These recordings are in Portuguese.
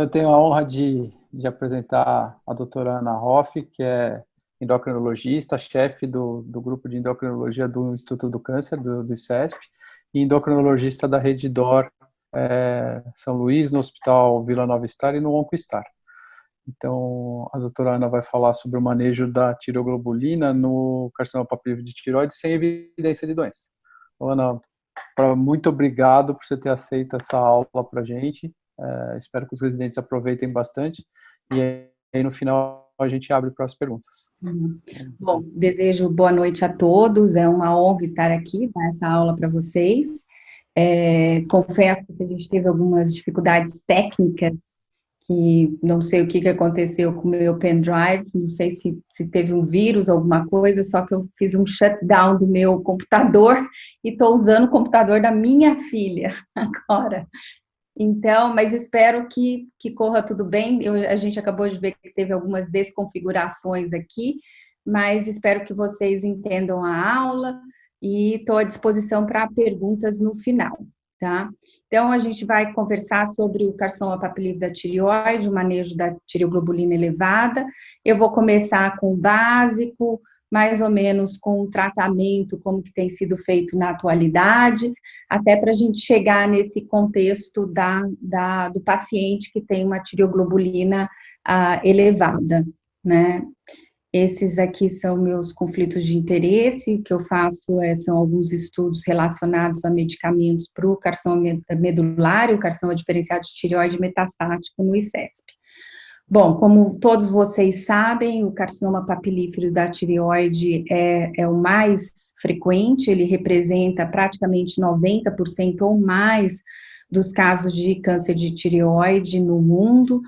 Então, eu tenho a honra de apresentar a doutora Ana Hoff, que é endocrinologista, chefe do grupo de endocrinologia do Instituto do Câncer, do ICESP, e endocrinologista da Rede DOR São Luís, no Hospital Vila Nova Star e no OncoStar. Então, a doutora Ana vai falar sobre o manejo da tireoglobulina no carcinoma papilífero de tireoide sem evidência de doença. Então, Ana, muito obrigado por você ter aceito essa aula para a gente. Espero que os residentes aproveitem bastante. E aí, no final, a gente abre para as perguntas. Bom, desejo boa noite a todos. É uma honra estar aqui, dar essa aula para vocês. Confesso que a gente teve algumas dificuldades técnicas, que não sei o que aconteceu com o meu pendrive, não sei se teve um vírus, alguma coisa, só que eu fiz um shutdown do meu computador e estou usando o computador da minha filha agora. Então, mas espero que corra tudo bem. A gente acabou de ver que teve algumas desconfigurações aqui, mas espero que vocês entendam a aula e estou à disposição para perguntas no final, tá? Então, a gente vai conversar sobre o carcinoma papilífero da tireoide, o manejo da tireoglobulina elevada. Eu vou começar com o básico, mais ou menos com o tratamento, como que tem sido feito na atualidade, até para a gente chegar nesse contexto do paciente que tem uma tireoglobulina elevada, né? Esses aqui são meus conflitos de interesse, que eu faço são alguns estudos relacionados a medicamentos para o carcinoma medular e o carcinoma diferenciado de tireoide metastático no ICESP. Bom, como todos vocês sabem, o carcinoma papilífero da tireoide é o mais frequente, ele representa praticamente 90% ou mais dos casos de câncer de tireoide no mundo.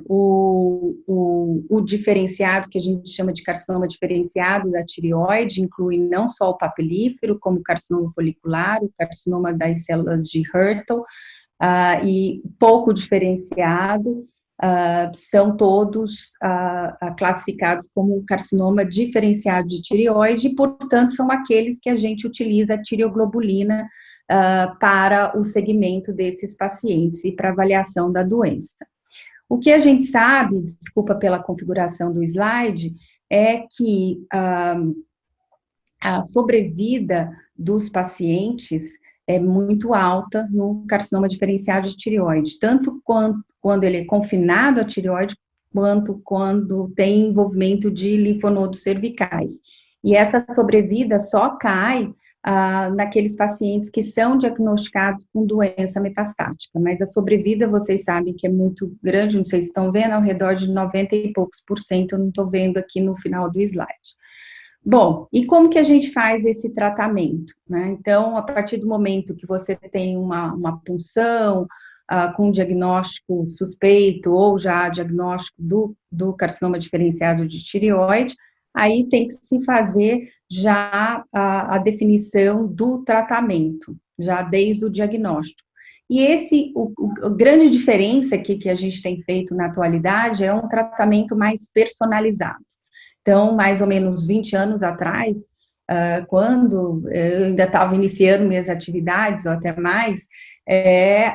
O diferenciado, que a gente chama de carcinoma diferenciado da tireoide, inclui não só o papilífero, como o carcinoma folicular, o carcinoma das células de Hürtel, e pouco diferenciado, são todos classificados como carcinoma diferenciado de tireoide, e, portanto, são aqueles que a gente utiliza a tireoglobulina para o segmento desses pacientes e para avaliação da doença. O que a gente sabe, desculpa pela configuração do slide, é que a sobrevida dos pacientes é muito alta no carcinoma diferenciado de tireoide, tanto quando ele é confinado à tireoide, quanto quando tem envolvimento de linfonodos cervicais. E essa sobrevida só cai naqueles pacientes que são diagnosticados com doença metastática, mas a sobrevida, vocês sabem que é muito grande, não sei se estão vendo, ao redor de 90 e poucos %, eu não estou vendo aqui no final do slide. Bom, e como que a gente faz esse tratamento, né? Então, a partir do momento que você tem uma punção com diagnóstico suspeito ou já diagnóstico do carcinoma diferenciado de tireoide, aí tem que se fazer já a definição do tratamento, já desde o diagnóstico. E a grande diferença aqui que a gente tem feito na atualidade é um tratamento mais personalizado. Então, mais ou menos 20 anos atrás, quando eu ainda estava iniciando minhas atividades, ou até mais,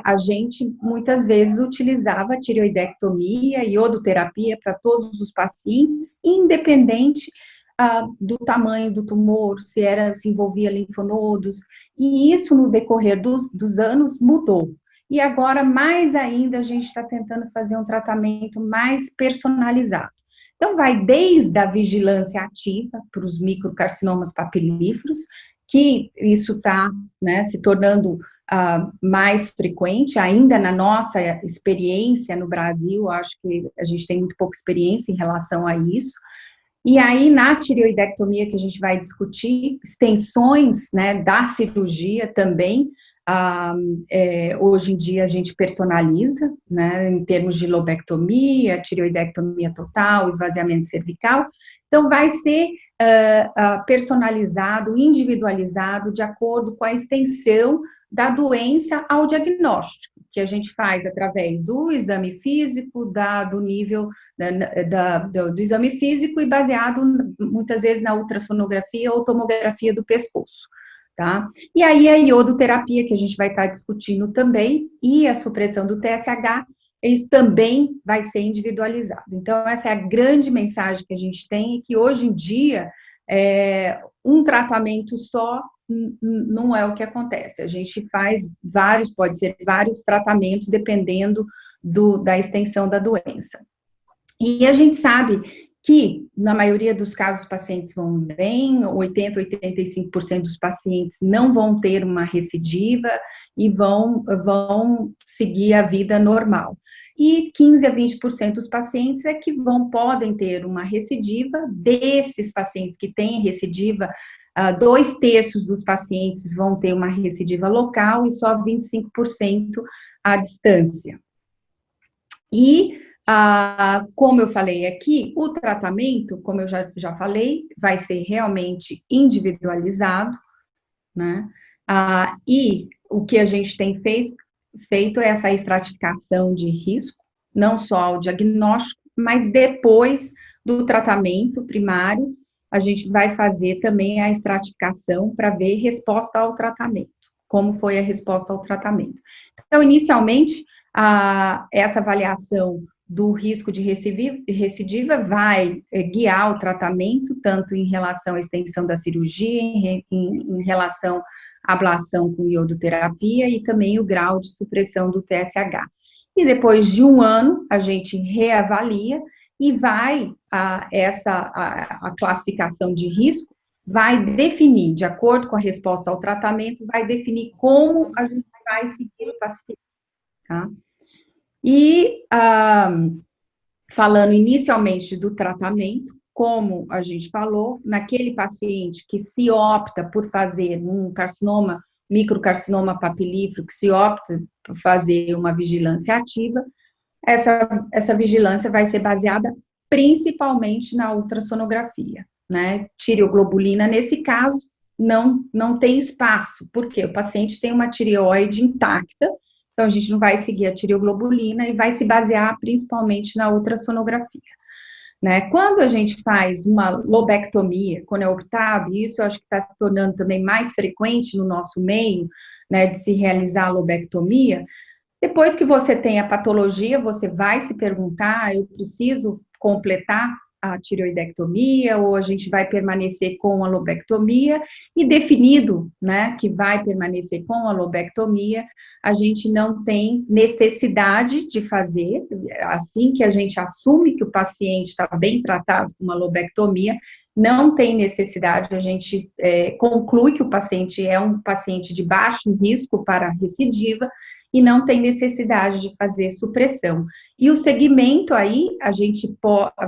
a gente muitas vezes utilizava tireoidectomia e iodoterapia para todos os pacientes, independente do tamanho do tumor, se envolvia linfonodos, e isso no decorrer dos anos mudou. E agora, mais ainda, a gente está tentando fazer um tratamento mais personalizado. Então, vai desde a vigilância ativa para os microcarcinomas papilíferos, que isso está, né, se tornando mais frequente, ainda na nossa experiência no Brasil, acho que a gente tem muito pouca experiência em relação a isso. E aí, na tireoidectomia, que a gente vai discutir, extensões, né, da cirurgia também, hoje em dia a gente personaliza, né, em termos de lobectomia, tireoidectomia total, esvaziamento cervical, então vai ser personalizado, individualizado, de acordo com a extensão da doença ao diagnóstico, que a gente faz através do exame físico, do nível do exame físico e baseado muitas vezes na ultrassonografia ou tomografia do pescoço. Tá? E aí a iodoterapia, que a gente vai estar discutindo também, e a supressão do TSH, isso também vai ser individualizado. Então, essa é a grande mensagem que a gente tem, e que hoje em dia, um tratamento só não é o que acontece. A gente faz vários, pode ser vários tratamentos, dependendo da extensão da doença. E a gente sabe que, na maioria dos casos, os pacientes vão bem, 80%, 85% dos pacientes não vão ter uma recidiva e vão seguir a vida normal. E 15% a 20% dos pacientes é que podem ter uma recidiva. Desses pacientes que têm recidiva, 2/3 dos pacientes vão ter uma recidiva local e só 25% à distância. E, como eu falei aqui, o tratamento, como eu já falei, vai ser realmente individualizado, né? E o que a gente tem feito é essa estratificação de risco, não só o diagnóstico, mas depois do tratamento primário, a gente vai fazer também a estratificação para ver resposta ao tratamento, como foi a resposta ao tratamento. Então, inicialmente, essa avaliação do risco de recidiva vai guiar o tratamento, tanto em relação à extensão da cirurgia, em relação à ablação com iodoterapia e também o grau de supressão do TSH. E depois de 1 ano, a gente reavalia e a classificação de risco vai definir, de acordo com a resposta ao tratamento, vai definir como a gente vai seguir o paciente, tá? E, falando inicialmente do tratamento, como a gente falou, naquele paciente que se opta por fazer um carcinoma, microcarcinoma papilífero, que se opta por fazer uma vigilância ativa, essa vigilância vai ser baseada principalmente na ultrassonografia, né? Tireoglobulina, nesse caso, não tem espaço, porque o paciente tem uma tireoide intacta, então a gente não vai seguir a tireoglobulina e vai se basear principalmente na ultrassonografia, né? Quando a gente faz uma lobectomia, quando é optado, e isso eu acho que está se tornando também mais frequente no nosso meio, né, de se realizar a lobectomia, depois que você tem a patologia, você vai se perguntar, eu preciso completar a tireoidectomia, ou a gente vai permanecer com a lobectomia, e definido, né, que vai permanecer com a lobectomia, a gente não tem necessidade de fazer, assim que a gente assume que o paciente está bem tratado com uma lobectomia, não tem necessidade, a gente conclui que o paciente é um paciente de baixo risco para recidiva, e não tem necessidade de fazer supressão. E o segmento aí, a gente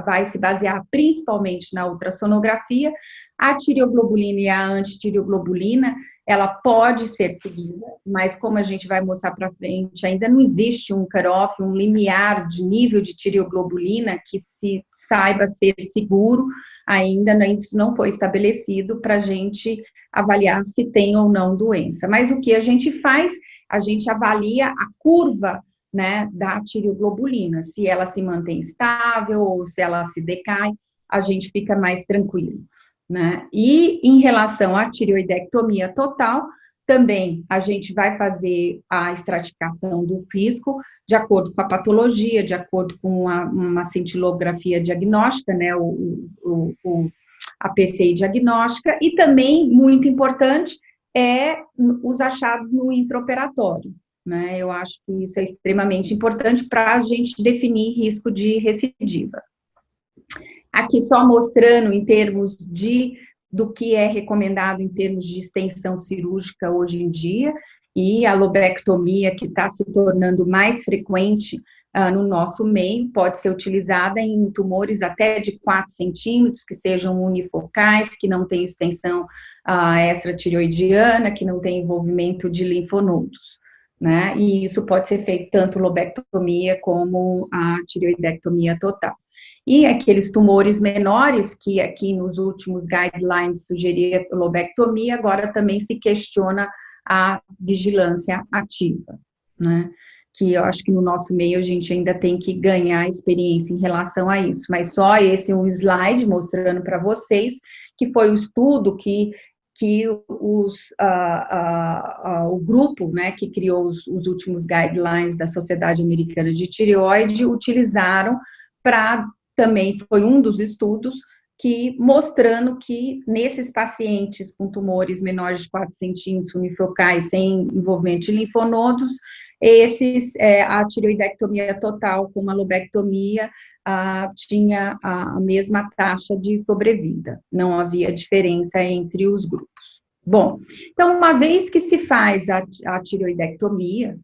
vai se basear principalmente na ultrassonografia. A tireoglobulina e a antitireoglobulina, ela pode ser seguida, mas como a gente vai mostrar para frente, ainda não existe um cutoff, um limiar de nível de tireoglobulina que se saiba ser seguro, ainda isso não foi estabelecido para a gente avaliar se tem ou não doença. Mas o que a gente faz? A gente avalia a curva, né, da tireoglobulina, se ela se mantém estável ou se ela se decai, a gente fica mais tranquilo, né? E em relação à tireoidectomia total, também a gente vai fazer a estratificação do risco de acordo com a patologia, de acordo com uma cintilografia diagnóstica, né, a PCI diagnóstica, e também, muito importante, os achados no intraoperatório, né? Eu acho que isso é extremamente importante para a gente definir risco de recidiva. Aqui só mostrando em termos do que é recomendado em termos de extensão cirúrgica hoje em dia, e a lobectomia, que está se tornando mais frequente no nosso meio, pode ser utilizada em tumores até de 4 centímetros, que sejam unifocais, que não tenham extensão extratireoidiana, que não tenham envolvimento de linfonodos, né? E isso pode ser feito tanto lobectomia como a tireoidectomia total. E aqueles tumores menores, que aqui nos últimos guidelines sugeria lobectomia, agora também se questiona a vigilância ativa, né? Que eu acho que no nosso meio a gente ainda tem que ganhar experiência em relação a isso, mas só esse um slide mostrando para vocês que foi o estudo que que o grupo, né, que criou os últimos guidelines da Sociedade Americana de Tireoide utilizaram para, também foi um dos estudos, que mostrando que nesses pacientes com tumores menores de 4 centímetros unifocais sem envolvimento de linfonodos, a tireoidectomia total com uma lobectomia tinha a mesma taxa de sobrevida, não havia diferença entre os grupos. Bom, então, uma vez que se faz a tireoidectomia,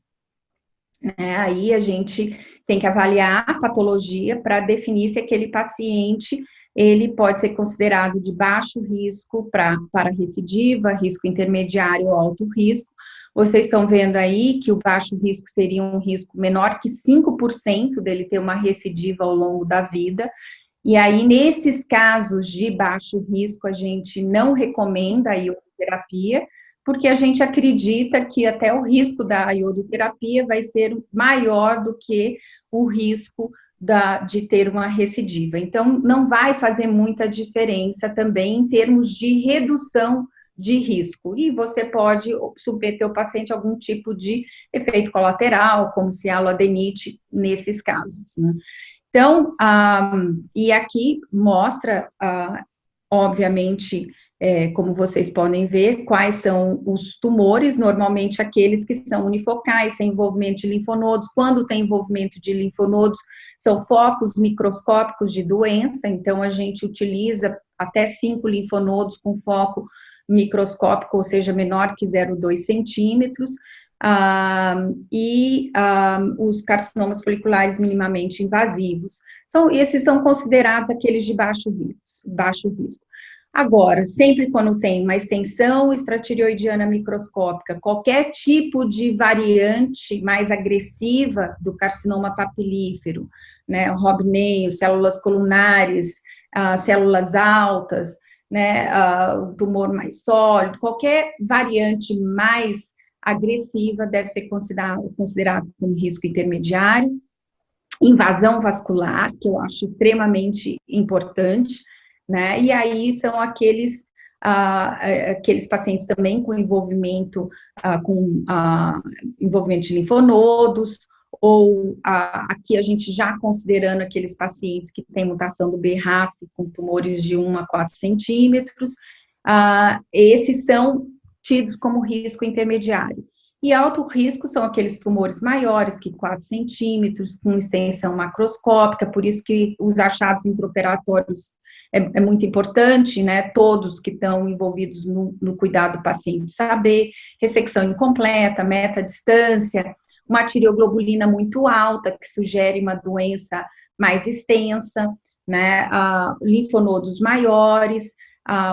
né, aí a gente tem que avaliar a patologia para definir se aquele paciente ele pode ser considerado de baixo risco para recidiva, risco intermediário ou alto risco. Vocês estão vendo aí que o baixo risco seria um risco menor que 5% dele ter uma recidiva ao longo da vida. E aí, nesses casos de baixo risco, a gente não recomenda a iodoterapia, porque a gente acredita que até o risco da iodoterapia vai ser maior do que o risco de ter uma recidiva. Então, não vai fazer muita diferença também em termos de redução de risco. E você pode submeter o paciente a algum tipo de efeito colateral, como cialoadenite, nesses casos, né? Então, e aqui mostra, obviamente, como vocês podem ver, quais são os tumores, normalmente aqueles que são unifocais, sem envolvimento de linfonodos. Quando tem envolvimento de linfonodos, são focos microscópicos de doença, então a gente utiliza até 5 linfonodos com foco microscópico, ou seja, menor que 0,2 centímetros, os carcinomas foliculares minimamente invasivos. Esses são considerados aqueles de baixo risco. Agora, sempre quando tem uma extensão extratireoidiana microscópica, qualquer tipo de variante mais agressiva do carcinoma papilífero, né, Robneio, células colunares, células altas, né, o tumor mais sólido, qualquer variante mais agressiva deve ser considerado como risco intermediário. Invasão vascular, que eu acho extremamente importante, né? E aí são aqueles pacientes também com envolvimento envolvimento de linfonodos, ou aqui a gente já considerando aqueles pacientes que têm mutação do BRAF com tumores de 1 a 4 centímetros, esses são tidos como risco intermediário. E alto risco são aqueles tumores maiores que 4 centímetros, com extensão macroscópica, por isso que os achados intraoperatórios é muito importante, né, todos que estão envolvidos no cuidado do paciente saber, ressecção incompleta, metadistância, uma tireoglobulina muito alta, que sugere uma doença mais extensa, né, linfonodos maiores,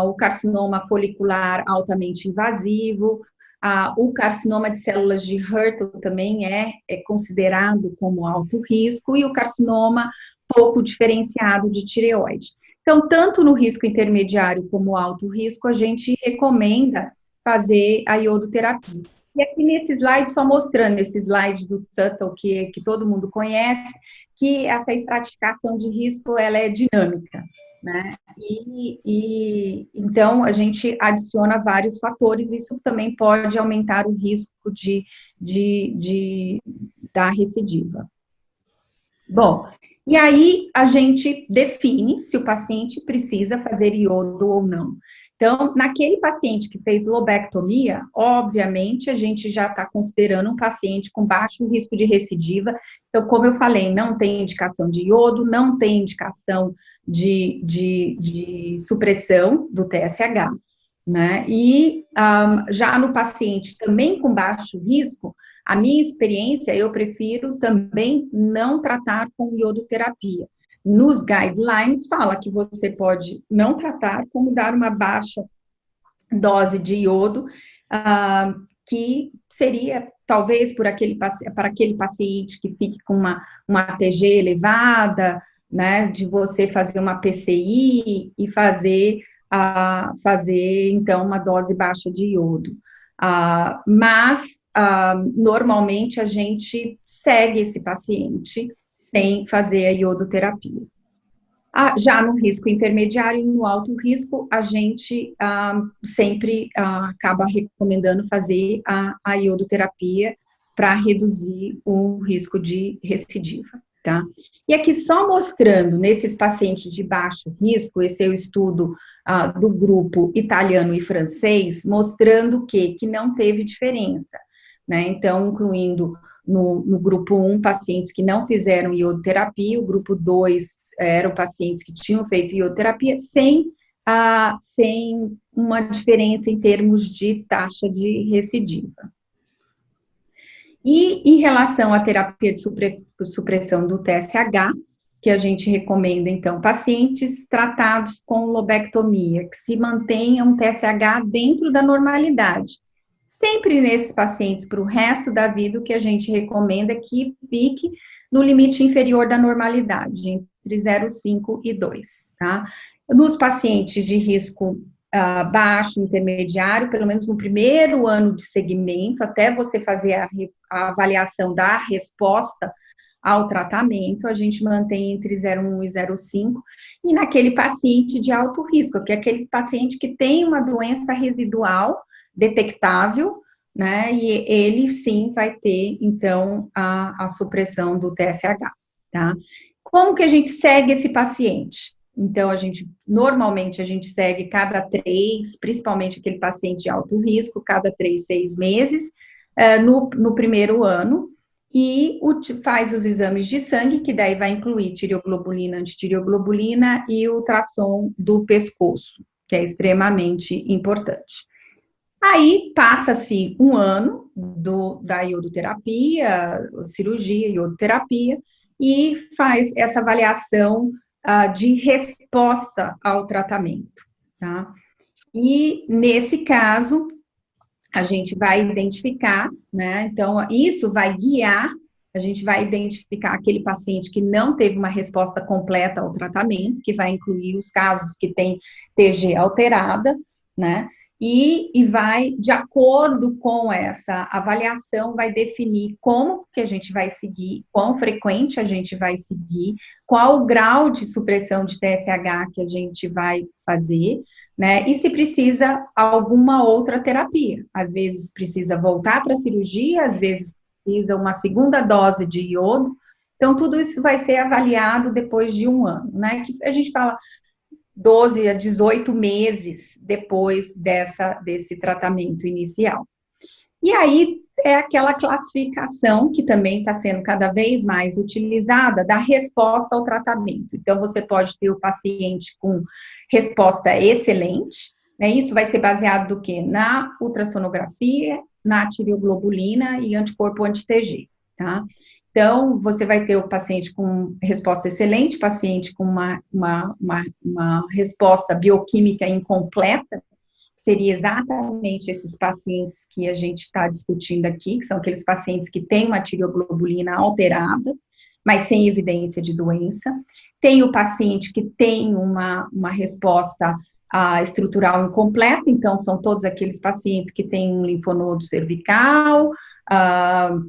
o carcinoma folicular altamente invasivo, o carcinoma de células de Hürthl também é considerado como alto risco, e o carcinoma pouco diferenciado de tireoide. Então, tanto no risco intermediário como alto risco, a gente recomenda fazer a iodoterapia. E aqui nesse slide, só mostrando esse slide do Tuttle, que todo mundo conhece, que essa estratificação de risco, ela é dinâmica, né? Então, a gente adiciona vários fatores, isso também pode aumentar o risco da recidiva. Bom, e aí a gente define se o paciente precisa fazer iodo ou não. Então, naquele paciente que fez lobectomia, obviamente, a gente já está considerando um paciente com baixo risco de recidiva. Então, como eu falei, não tem indicação de iodo, não tem indicação de supressão do TSH, né? E já no paciente também com baixo risco, a minha experiência, eu prefiro também não tratar com iodoterapia. Nos guidelines, fala que você pode não tratar, como dar uma baixa dose de iodo, que seria, talvez, para aquele paciente que fique com uma ATG elevada, né, de você fazer uma PCI e fazer, então, uma dose baixa de iodo. Mas, normalmente, a gente segue esse paciente sem fazer a iodoterapia. Já no risco intermediário e no alto risco, a gente sempre acaba recomendando fazer a iodoterapia para reduzir o risco de recidiva, tá? E aqui só mostrando nesses pacientes de baixo risco, esse é o estudo do grupo italiano e francês, mostrando que não teve diferença, né? Então, incluindo no grupo 1, pacientes que não fizeram iodoterapia, o grupo 2 eram pacientes que tinham feito iodoterapia sem uma diferença em termos de taxa de recidiva. E em relação à terapia de supressão do TSH, que a gente recomenda, então, pacientes tratados com lobectomia, que se mantenham um TSH dentro da normalidade. Sempre nesses pacientes, para o resto da vida, o que a gente recomenda é que fique no limite inferior da normalidade, entre 0,5 e 2, tá? Nos pacientes de risco baixo, intermediário, pelo menos no primeiro ano de segmento, até você fazer a avaliação da resposta ao tratamento, a gente mantém entre 0,1 e 0,5, e naquele paciente de alto risco, que é aquele paciente que tem uma doença residual detectável, né, e ele sim vai ter, então, a supressão do TSH, tá? Como que a gente segue esse paciente? Então, normalmente a gente segue cada 3, principalmente aquele paciente de alto risco, cada 3, 6 meses, no primeiro ano, e faz os exames de sangue, que daí vai incluir tireoglobulina, antitireoglobulina e ultrassom do pescoço, que é extremamente importante. Aí passa-se um ano da iodoterapia, cirurgia, iodoterapia, e faz essa avaliação de resposta ao tratamento, tá? E nesse caso, a gente vai identificar, né? Então, isso vai guiar, a gente vai identificar aquele paciente que não teve uma resposta completa ao tratamento, que vai incluir os casos que tem TG alterada, né? E vai, de acordo com essa avaliação, vai definir como que a gente vai seguir, quão frequente a gente vai seguir, qual o grau de supressão de TSH que a gente vai fazer, né? E se precisa alguma outra terapia. Às vezes precisa voltar para a cirurgia, às vezes precisa uma segunda dose de iodo. Então, tudo isso vai ser avaliado depois de um ano, né? Que a gente fala 12 a 18 meses depois desse tratamento inicial. E aí é aquela classificação que também está sendo cada vez mais utilizada da resposta ao tratamento. Então, você pode ter o paciente com resposta excelente, né? Isso vai ser baseado do quê? Na ultrassonografia, na tireoglobulina e anticorpo anti-TG, tá? Então, você vai ter o paciente com resposta excelente, paciente com uma resposta bioquímica incompleta, que seria exatamente esses pacientes que a gente está discutindo aqui, que são aqueles pacientes que têm uma tireoglobulina alterada, mas sem evidência de doença. Tem o paciente que tem uma resposta estrutural incompleta, então são todos aqueles pacientes que têm um linfonodo cervical,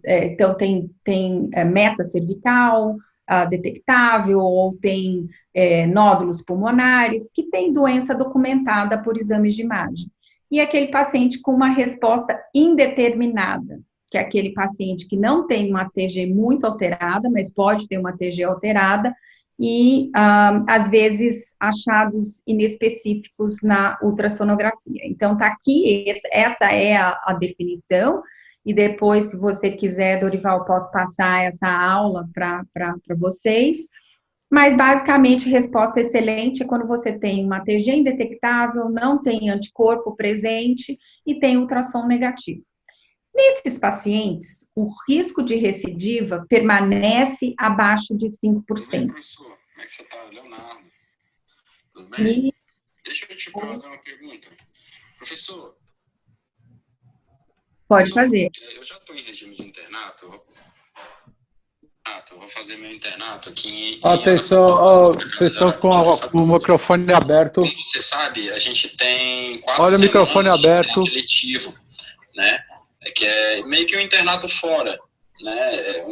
então tem meta cervical detectável, ou tem nódulos pulmonares, que tem doença documentada por exames de imagem. E aquele paciente com uma resposta indeterminada, que é aquele paciente que não tem uma TG muito alterada, mas pode ter uma TG alterada, e, às vezes, achados inespecíficos na ultrassonografia. Então, tá aqui, essa é a definição, e depois, se você quiser, Dorival, posso passar essa aula para vocês, mas, basicamente, resposta excelente é quando você tem uma TG indetectável, não tem anticorpo presente e tem ultrassom negativo. Nesses pacientes, o risco de recidiva permanece abaixo de 5%. Tudo bem, professor? Como é que você está, Leonardo? Tudo bem? Deixa eu te fazer uma pergunta. Professor? Pode fazer. Eu já estou em regime de internato. Eu vou fazer meu internato aqui em Atenção, vocês estão com o microfone aberto. Como você sabe, a gente tem 4 Olha o microfone semanas aberto. de letivo, né? Que é meio que um internato fora, né?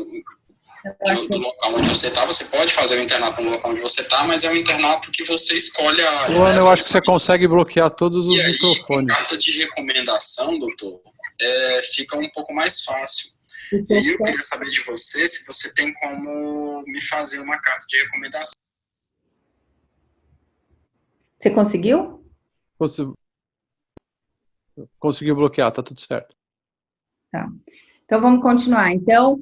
do local onde você está. Você pode fazer o internato no local onde você está, mas é um internato que você escolhe a área. Luana, eu acho que você consegue bloquear todos os microfones. Com carta de recomendação, doutor, fica um pouco mais fácil. E aí eu queria saber de você se você tem como me fazer uma carta de recomendação. Você conseguiu? Conseguiu bloquear, tá tudo certo. Tá. Então, vamos continuar. Então,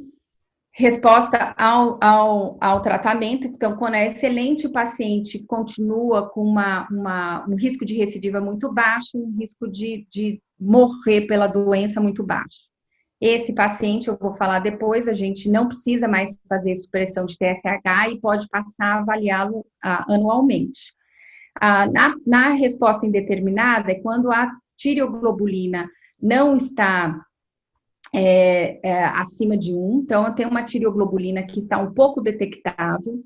resposta ao tratamento. Então, quando é excelente, o paciente continua com um risco de recidiva muito baixo, um risco de morrer pela doença muito baixo. Esse paciente, eu vou falar depois, a gente não precisa mais fazer supressão de TSH e pode passar a avaliá-lo anualmente. Na resposta indeterminada é quando a tireoglobulina não está acima de 1, então eu tenho uma tireoglobulina que está um pouco detectável,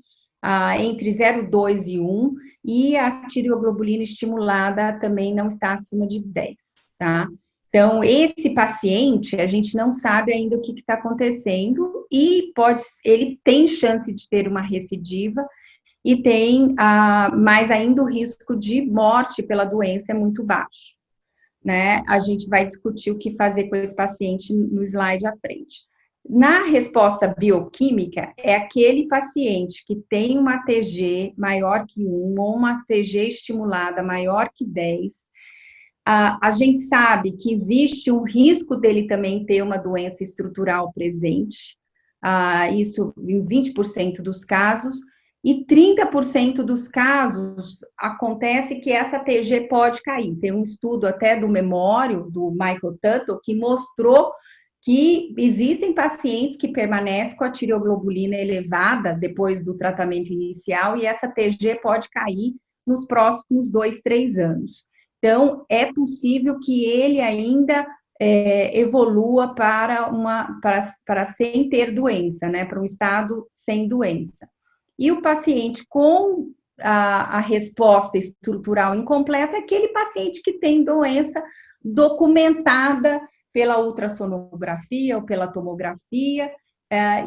entre 0,2 e 1, e a tireoglobulina estimulada também não está acima de 10, tá? Então, esse paciente, a gente não sabe ainda o que está acontecendo e ele tem chance de ter uma recidiva e tem mais ainda o risco de morte pela doença é muito baixo, né? A gente vai discutir o que fazer com esse paciente no slide à frente. Na resposta bioquímica, é aquele paciente que tem uma TG maior que 1 ou uma TG estimulada maior que 10, a gente sabe que existe um risco dele também ter uma doença estrutural presente, isso em 20% dos casos, e 30% dos casos acontece que essa TG pode cair. Tem um estudo até do Memório, do Michael Tuttle, que mostrou que existem pacientes que permanecem com a tireoglobulina elevada depois do tratamento inicial e essa TG pode cair nos próximos 2, 3 anos. Então, é possível que ele ainda evolua para sem ter doença, né? Para um estado sem doença. E o paciente com a resposta estrutural incompleta é aquele paciente que tem doença documentada pela ultrassonografia ou pela tomografia,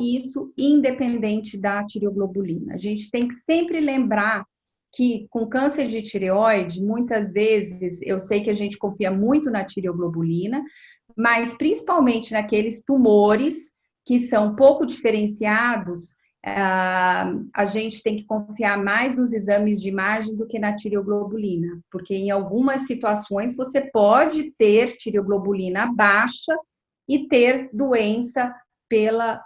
isso independente da tireoglobulina. A gente tem que sempre lembrar que com câncer de tireoide, muitas vezes, eu sei que a gente confia muito na tireoglobulina, mas principalmente naqueles tumores que são pouco diferenciados, a gente tem que confiar mais nos exames de imagem do que na tireoglobulina, porque em algumas situações você pode ter tireoglobulina baixa e ter doença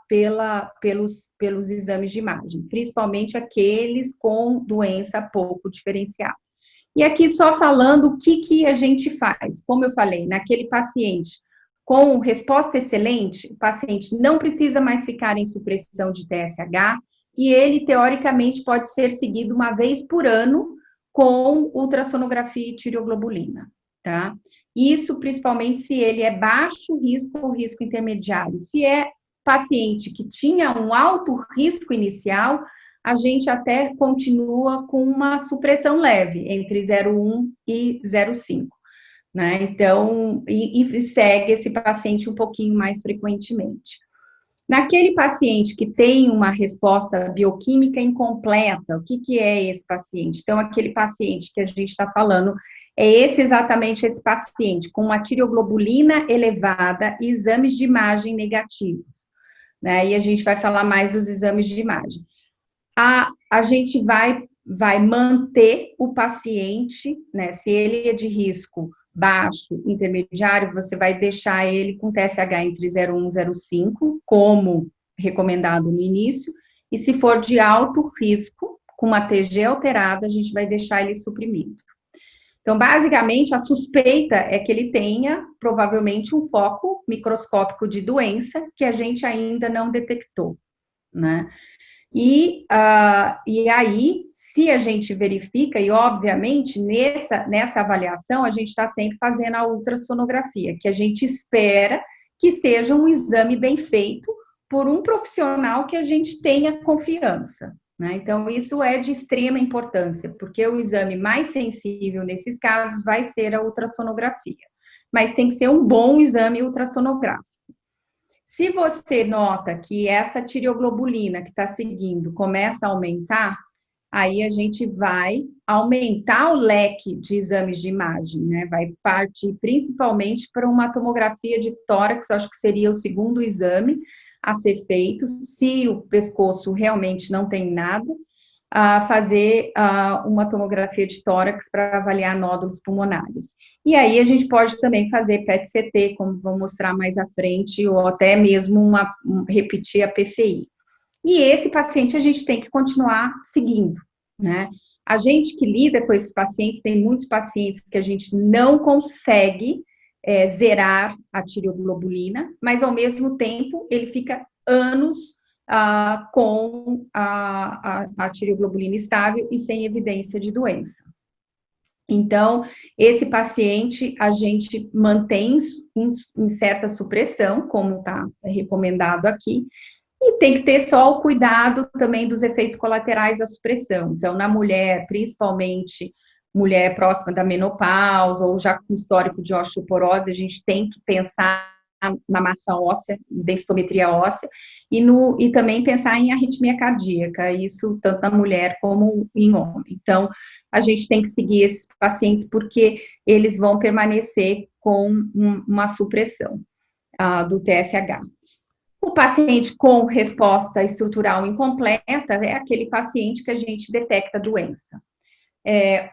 pelos exames de imagem, principalmente aqueles com doença pouco diferenciada. E aqui só falando o que a gente faz. Como eu falei, naquele paciente com resposta excelente, o paciente não precisa mais ficar em supressão de TSH e ele, teoricamente, pode ser seguido uma vez por ano com ultrassonografia e tireoglobulina, tá? Isso principalmente se ele é baixo risco ou risco intermediário. Se é paciente que tinha um alto risco inicial, a gente até continua com uma supressão leve, entre 0,1 e 0,5, né? Então, e segue esse paciente um pouquinho mais frequentemente. Naquele paciente que tem uma resposta bioquímica incompleta, o que é esse paciente? Então, aquele paciente que a gente está falando, exatamente esse paciente, com uma tireoglobulina elevada e exames de imagem negativos, né? E a gente vai falar mais dos exames de imagem. A gente vai manter o paciente, né? Se ele é de risco baixo, intermediário, você vai deixar ele com TSH entre 0,1 e 0,5, como recomendado no início, e se for de alto risco, com uma TG alterada, a gente vai deixar ele suprimido. Então, basicamente, a suspeita é que ele tenha, provavelmente, um foco microscópico de doença que a gente ainda não detectou, né? E aí, se a gente verifica, e obviamente nessa avaliação a gente está sempre fazendo a ultrassonografia, que a gente espera que seja um exame bem feito por um profissional que a gente tenha confiança, né? Então, isso é de extrema importância, porque o exame mais sensível nesses casos vai ser a ultrassonografia, mas tem que ser um bom exame ultrassonográfico. Se você nota que essa tireoglobulina que está seguindo começa a aumentar, aí a gente vai aumentar o leque de exames de imagem, né? Vai partir principalmente para uma tomografia de tórax, acho que seria o segundo exame a ser feito, se o pescoço realmente não tem nada, a fazer uma tomografia de tórax para avaliar nódulos pulmonares. E aí a gente pode também fazer PET-CT, como vou mostrar mais à frente, ou até mesmo repetir a PCI. E esse paciente a gente tem que continuar seguindo, né? A gente que lida com esses pacientes, tem muitos pacientes que a gente não consegue zerar a tireoglobulina, mas ao mesmo tempo ele fica anos com a tireoglobulina estável e sem evidência de doença. Então, esse paciente a gente mantém em certa supressão, como está recomendado aqui, e tem que ter só o cuidado também dos efeitos colaterais da supressão. Então, na mulher, principalmente mulher próxima da menopausa ou já com histórico de osteoporose, a gente tem que pensar na massa óssea, densitometria óssea, e também pensar em arritmia cardíaca, isso tanto na mulher como em homem. Então, a gente tem que seguir esses pacientes porque eles vão permanecer com uma supressão do TSH. O paciente com resposta estrutural incompleta é aquele paciente que a gente detecta a doença.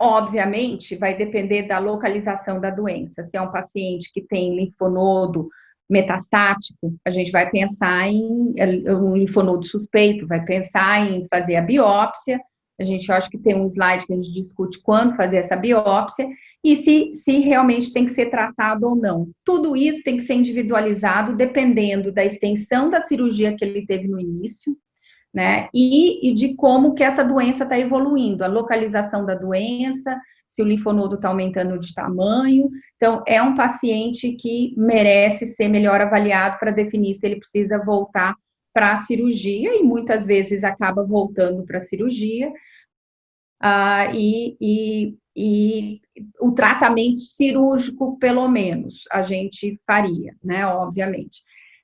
Obviamente, vai depender da localização da doença. Se é um paciente que tem linfonodo metastático, a gente vai pensar em um linfonodo suspeito, vai pensar em fazer a biópsia. A gente acha que tem um slide que a gente discute quando fazer essa biópsia e se realmente tem que ser tratado ou não. Tudo isso tem que ser individualizado dependendo da extensão da cirurgia que ele teve no início, né? E de como que essa doença está evoluindo, a localização da doença, se o linfonodo está aumentando de tamanho. Então, é um paciente que merece ser melhor avaliado para definir se ele precisa voltar para a cirurgia, e muitas vezes acaba voltando para a cirurgia, e o tratamento cirúrgico, pelo menos, a gente faria, né, obviamente.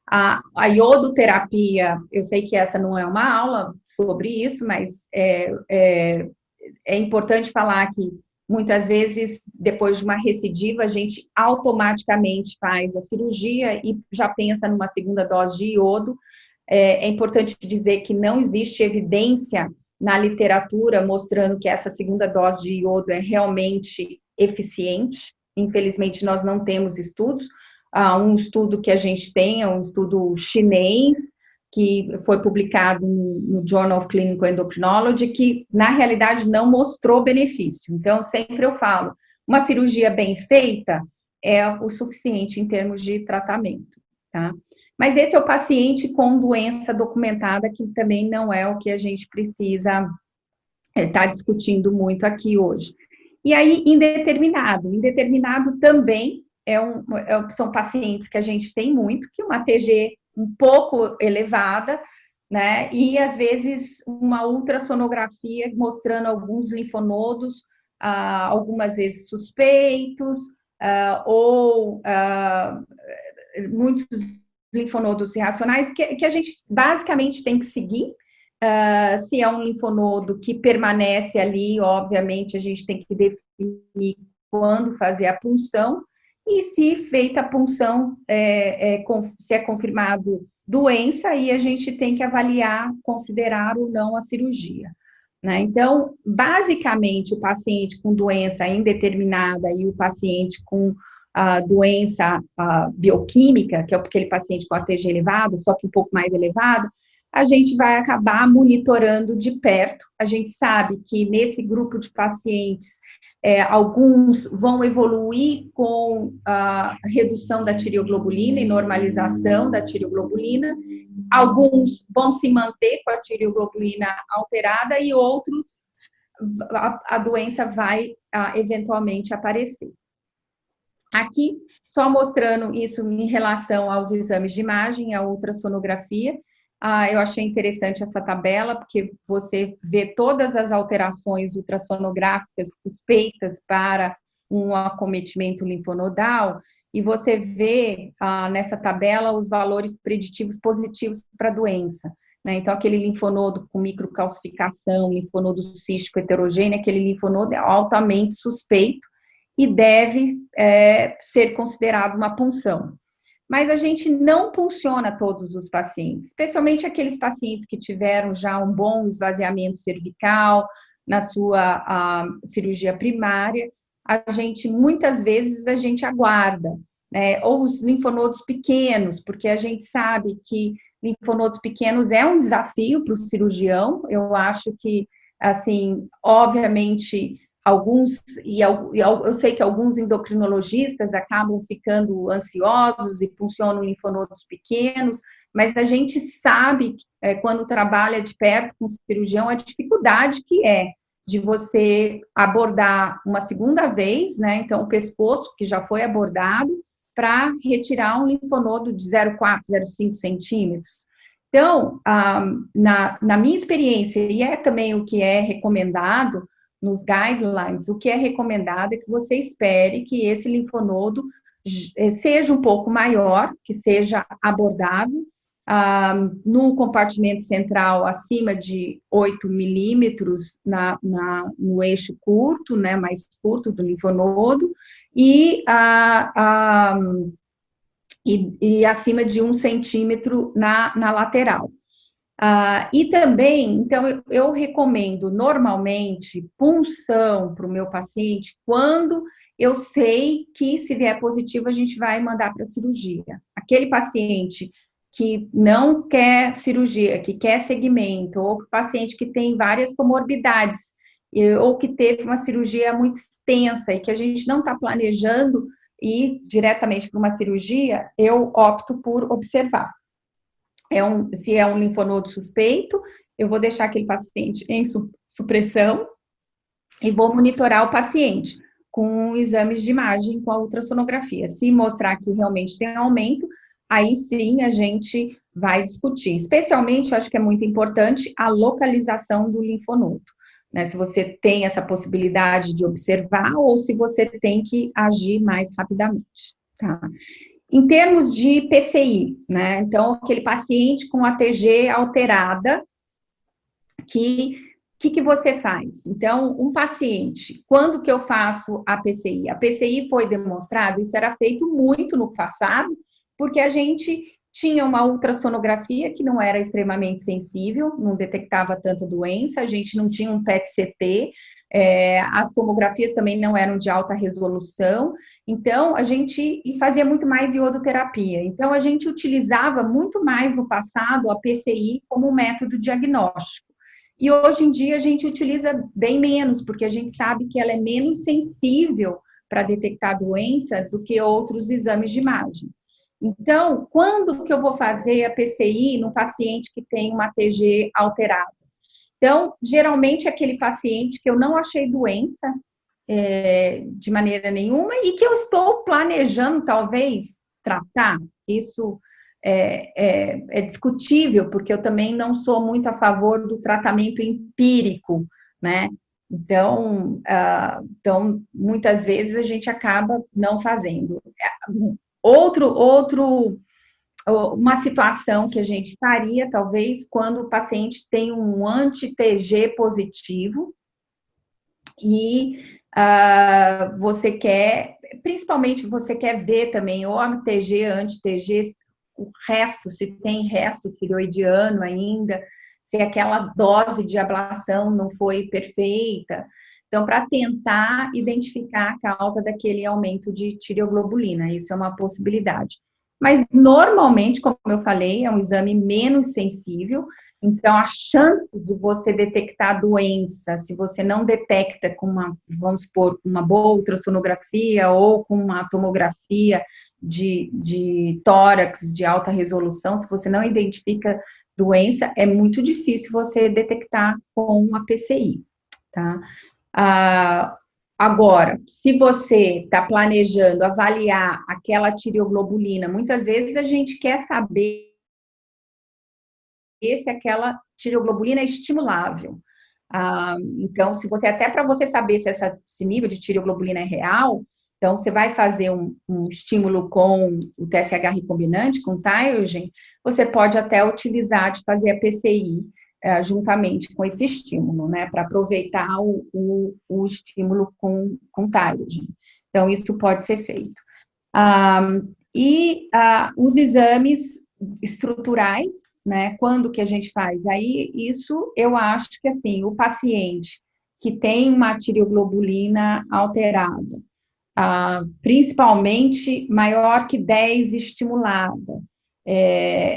A iodoterapia, eu sei que essa não é uma aula sobre isso, mas é importante falar que muitas vezes, depois de uma recidiva, a gente automaticamente faz a cirurgia e já pensa numa segunda dose de iodo. É importante dizer que não existe evidência na literatura mostrando que essa segunda dose de iodo é realmente eficiente. Infelizmente, nós não temos estudos. Um estudo que a gente tem é um estudo chinês, que foi publicado no Journal of Clinical Endocrinology, que, na realidade, não mostrou benefício. Então, sempre eu falo, uma cirurgia bem feita é o suficiente em termos de tratamento, tá? Mas esse é o paciente com doença documentada, que também não é o que a gente precisa estar discutindo muito aqui hoje. E aí, indeterminado. Indeterminado também são pacientes que a gente tem muito, que uma TG um pouco elevada, né? E às vezes uma ultrassonografia mostrando alguns linfonodos, algumas vezes suspeitos, ou muitos linfonodos irracionais, que a gente basicamente tem que seguir. Se é um linfonodo que permanece ali, obviamente a gente tem que definir quando fazer a punção, e se feita a punção, se é confirmado doença, aí a gente tem que avaliar, considerar ou não a cirurgia, né? Então, basicamente, o paciente com doença indeterminada e o paciente com doença bioquímica, que é aquele paciente com ATG elevado, só que um pouco mais elevado, a gente vai acabar monitorando de perto. A gente sabe que nesse grupo de pacientes, alguns vão evoluir com a redução da tireoglobulina e normalização da tireoglobulina, alguns vão se manter com a tireoglobulina alterada e outros, a doença vai eventualmente aparecer. Aqui, só mostrando isso em relação aos exames de imagem, a ultrassonografia. Eu achei interessante essa tabela, porque você vê todas as alterações ultrassonográficas suspeitas para um acometimento linfonodal, e você vê nessa tabela os valores preditivos positivos para a doença, né? Então, aquele linfonodo com microcalcificação, linfonodo cístico heterogêneo, aquele linfonodo é altamente suspeito e deve ser considerado uma punção. Mas a gente não punciona todos os pacientes, especialmente aqueles pacientes que tiveram já um bom esvaziamento cervical na sua cirurgia primária. Muitas vezes a gente aguarda, né? Ou os linfonodos pequenos, porque a gente sabe que linfonodos pequenos é um desafio para o cirurgião. Eu acho que, assim, obviamente, eu sei que alguns endocrinologistas acabam ficando ansiosos e funcionam linfonodos pequenos, mas a gente sabe, quando trabalha de perto com o cirurgião, a dificuldade que é de você abordar uma segunda vez, né? Então, o pescoço, que já foi abordado, para retirar um linfonodo de 0,4, 0,5 centímetros. Então, na minha experiência, e é também o que é recomendado nos guidelines, o que é recomendado é que você espere que esse linfonodo seja um pouco maior, que seja abordável, no compartimento central acima de 8 milímetros no eixo curto, né, mais curto do linfonodo, e acima de 1 centímetro na lateral. E também, então, eu recomendo normalmente punção para o meu paciente quando eu sei que, se vier positivo, a gente vai mandar para cirurgia. Aquele paciente que não quer cirurgia, que quer segmento, ou paciente que tem várias comorbidades, ou que teve uma cirurgia muito extensa e que a gente não está planejando ir diretamente para uma cirurgia, eu opto por observar. Se é um linfonodo suspeito, eu vou deixar aquele paciente em supressão e vou monitorar o paciente com exames de imagem, com a ultrassonografia. Se mostrar que realmente tem aumento, aí sim a gente vai discutir. Especialmente, eu acho que é muito importante a localização do linfonodo, né? Se você tem essa possibilidade de observar ou se você tem que agir mais rapidamente, tá? Em termos de PCI, né? Então, aquele paciente com ATG alterada, que você faz? Então, um paciente, quando que eu faço a PCI? A PCI foi demonstrado, isso era feito muito no passado, porque a gente tinha uma ultrassonografia que não era extremamente sensível, não detectava tanta doença, a gente não tinha um PET-CT, as tomografias também não eram de alta resolução, então a gente fazia muito mais iodoterapia. Então a gente utilizava muito mais no passado a PCI como um método diagnóstico. E hoje em dia a gente utiliza bem menos, porque a gente sabe que ela é menos sensível para detectar doença do que outros exames de imagem. Então, quando que eu vou fazer a PCI no paciente que tem uma ATG alterada? Então, geralmente, aquele paciente que eu não achei doença de maneira nenhuma e que eu estou planejando, talvez, tratar. Isso é discutível, porque eu também não sou muito a favor do tratamento empírico, né? Então, muitas vezes a gente acaba não fazendo. Uma situação que a gente faria, talvez, quando o paciente tem um anti-TG positivo e principalmente você quer ver também ou a TG, anti-TG, o resto, se tem resto tireoidiano ainda, se aquela dose de ablação não foi perfeita. Então, para tentar identificar a causa daquele aumento de tireoglobulina, isso é uma possibilidade. Mas, normalmente, como eu falei, é um exame menos sensível, então a chance de você detectar a doença, se você não detecta com vamos supor, uma boa ultrassonografia ou com uma tomografia de tórax de alta resolução, se você não identifica doença, é muito difícil você detectar com uma PCI, tá? Agora, se você está planejando avaliar aquela tireoglobulina, muitas vezes a gente quer saber se aquela tireoglobulina é estimulável. Então, se você, até para você saber se esse nível de tireoglobulina é real, Então, você vai fazer um estímulo com o TSH recombinante, com o Thyrogen, você pode até utilizar de fazer a PCI juntamente com esse estímulo, né, para aproveitar o estímulo com Thyrogen. Então, isso pode ser feito. Os exames estruturais, né, quando que a gente faz? Aí, isso, eu acho que, assim, o paciente que tem uma tireoglobulina alterada, principalmente maior que 10 estimulada,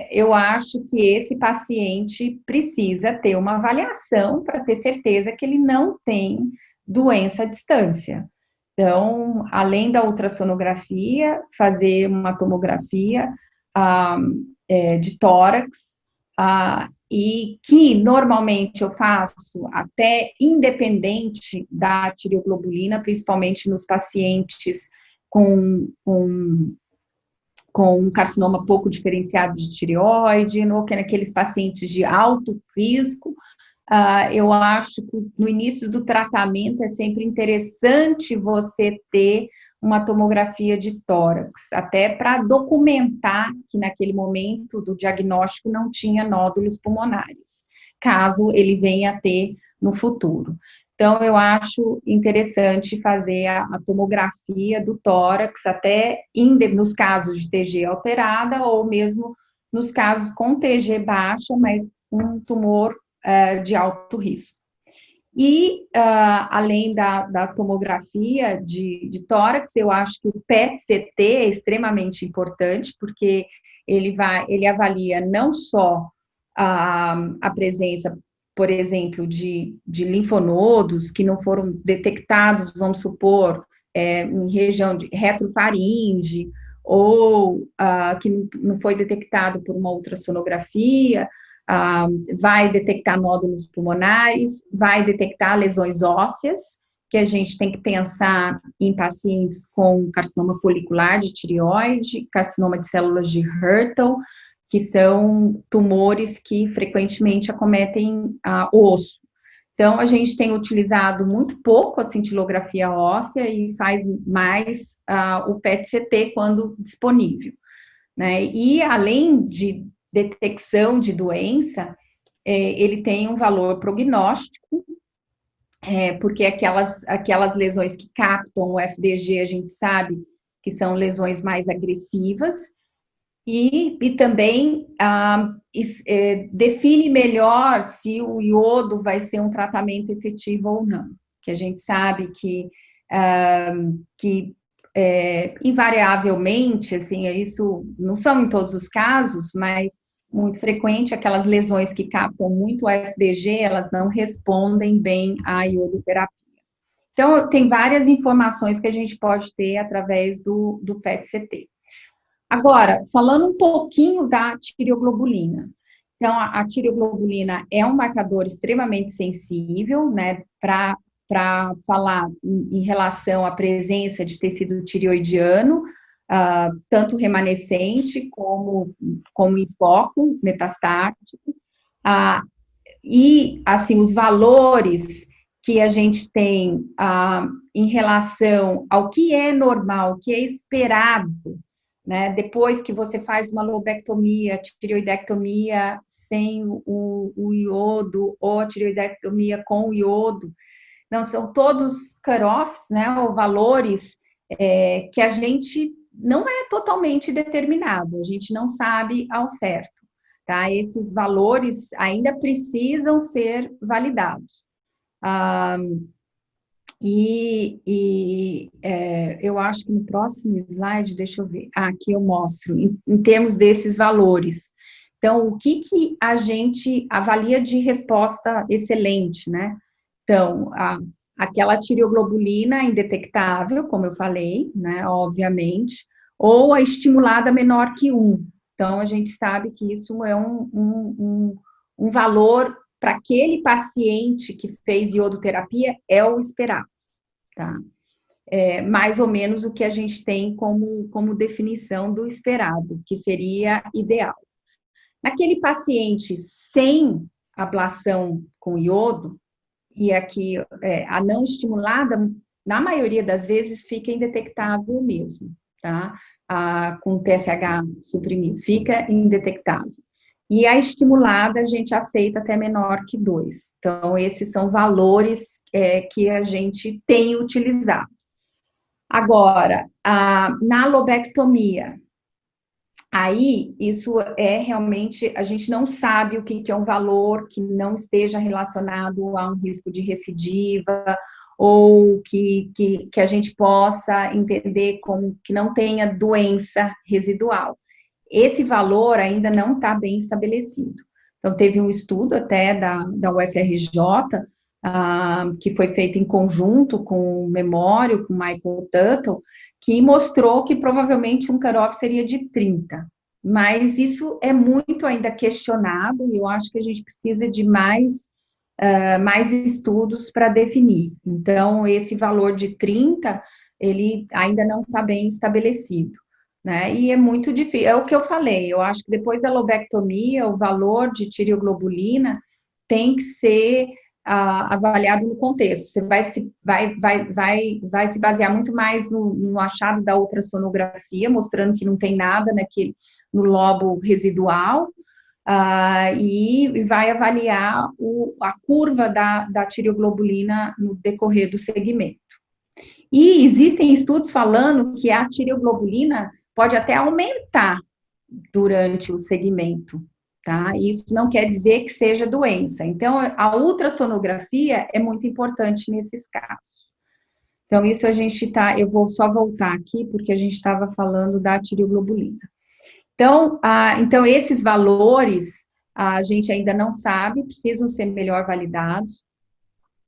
eu acho que esse paciente precisa ter uma avaliação para ter certeza que ele não tem doença à distância. Então, além da ultrassonografia, fazer uma tomografia de tórax, e que normalmente eu faço até independente da tireoglobulina, principalmente nos pacientes com um carcinoma pouco diferenciado de tireoide, ou que naqueles pacientes de alto risco. Eu acho que no início do tratamento é sempre interessante você ter uma tomografia de tórax, até para documentar que naquele momento do diagnóstico não tinha nódulos pulmonares, caso ele venha a ter no futuro. Então, eu acho interessante fazer a tomografia do tórax, até nos casos de TG alterada, ou mesmo nos casos com TG baixa, mas um tumor de alto risco. E, além da tomografia de tórax, eu acho que o PET-CT é extremamente importante, porque ele avalia não só a presença, por exemplo, de linfonodos que não foram detectados, vamos supor, em região de retrofaringe, ou que não foi detectado por uma ultrassonografia, vai detectar nódulos pulmonares, vai detectar lesões ósseas, que a gente tem que pensar em pacientes com carcinoma folicular de tireoide, carcinoma de células de Hürthle, que são tumores que frequentemente acometem o osso. Então, a gente tem utilizado muito pouco a cintilografia óssea e faz mais o PET-CT quando disponível, né? E, além de detecção de doença, ele tem um valor prognóstico, porque aquelas lesões que captam o FDG, a gente sabe que são lesões mais agressivas, e também define melhor se o iodo vai ser um tratamento efetivo ou não, que a gente sabe que invariavelmente, assim, isso não são em todos os casos, mas muito frequente, aquelas lesões que captam muito o FDG, elas não respondem bem à iodoterapia. Então, tem várias informações que a gente pode ter através do PET-CT. Agora, falando um pouquinho da tireoglobulina. Então, a tireoglobulina é um marcador extremamente sensível, né, para falar em relação à presença de tecido tireoidiano, tanto remanescente como hipóculo metastático, e, assim, os valores que a gente tem em relação ao que é normal, o que é esperado, né, depois que você faz uma lobectomia, tireoidectomia sem o iodo, ou a tireoidectomia com o iodo, não, são todos cut-offs, né, ou valores que a gente não é totalmente determinado, a gente não sabe ao certo, tá? Esses valores ainda precisam ser validados. Eu acho que no próximo slide, deixa eu ver, aqui eu mostro, em termos desses valores. Então, o que a gente avalia de resposta excelente, né? Então, aquela tireoglobulina indetectável, como eu falei, né, obviamente, ou a estimulada menor que 1. Então, a gente sabe que isso é um valor para aquele paciente que fez iodoterapia, é o esperado, tá? Mais ou menos o que a gente tem como definição do esperado, que seria ideal. Naquele paciente sem ablação com iodo, e aqui a não estimulada na maioria das vezes, fica indetectável mesmo, tá? Com TSH suprimido, fica indetectável. E a estimulada a gente aceita até menor que 2. Então, esses são valores que a gente tem utilizado. Agora, na lobectomia, aí isso é realmente, a gente não sabe o que é um valor que não esteja relacionado a um risco de recidiva, ou que a gente possa entender como que não tenha doença residual. Esse valor ainda não está bem estabelecido. Então, teve um estudo até da UFRJ, que foi feito em conjunto com o Memório, com o Michael Tuttle, que mostrou que provavelmente um cutoff seria de 30. Mas isso é muito ainda questionado, e eu acho que a gente precisa de mais estudos para definir. Então, esse valor de 30, ele ainda não está bem estabelecido, né? E é muito difícil, é o que eu falei, eu acho que depois da lobectomia, o valor de tireoglobulina tem que ser avaliado no contexto. Você vai se basear muito mais no achado da ultrassonografia, mostrando que não tem nada no lobo residual, e vai avaliar a curva da tireoglobulina no decorrer do segmento. E existem estudos falando que a tireoglobulina pode até aumentar durante o segmento, tá? Isso não quer dizer que seja doença. Então, a ultrassonografia é muito importante nesses casos. Então, isso eu vou só voltar aqui, porque a gente estava falando da tireoglobulina. Então, esses valores a gente ainda não sabe, precisam ser melhor validados.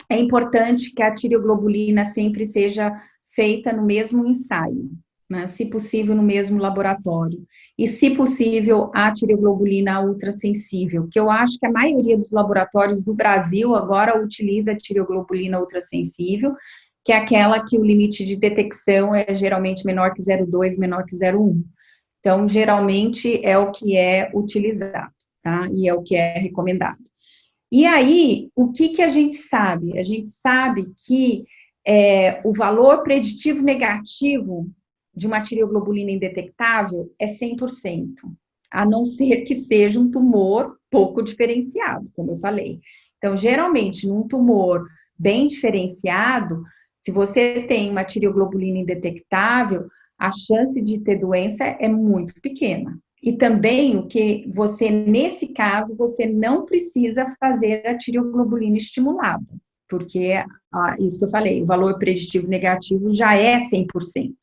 É importante que a tireoglobulina sempre seja feita no mesmo ensaio, né? Se possível, no mesmo laboratório. E, se possível, a tireoglobulina ultrassensível, que eu acho que a maioria dos laboratórios do Brasil agora utiliza a tireoglobulina ultrassensível, que é aquela que o limite de detecção é geralmente menor que 0,2, menor que 0,1. Então, geralmente, é o que é utilizado, tá? E é o que é recomendado. E aí, o que a gente sabe? A gente sabe que o valor preditivo negativo de uma tireoglobulina indetectável é 100%, a não ser que seja um tumor pouco diferenciado, como eu falei. Então, geralmente, num tumor bem diferenciado, se você tem uma tireoglobulina indetectável, a chance de ter doença é muito pequena. E também nesse caso, você não precisa fazer a tireoglobulina estimulada, porque, isso que eu falei, o valor preditivo negativo já é 100%.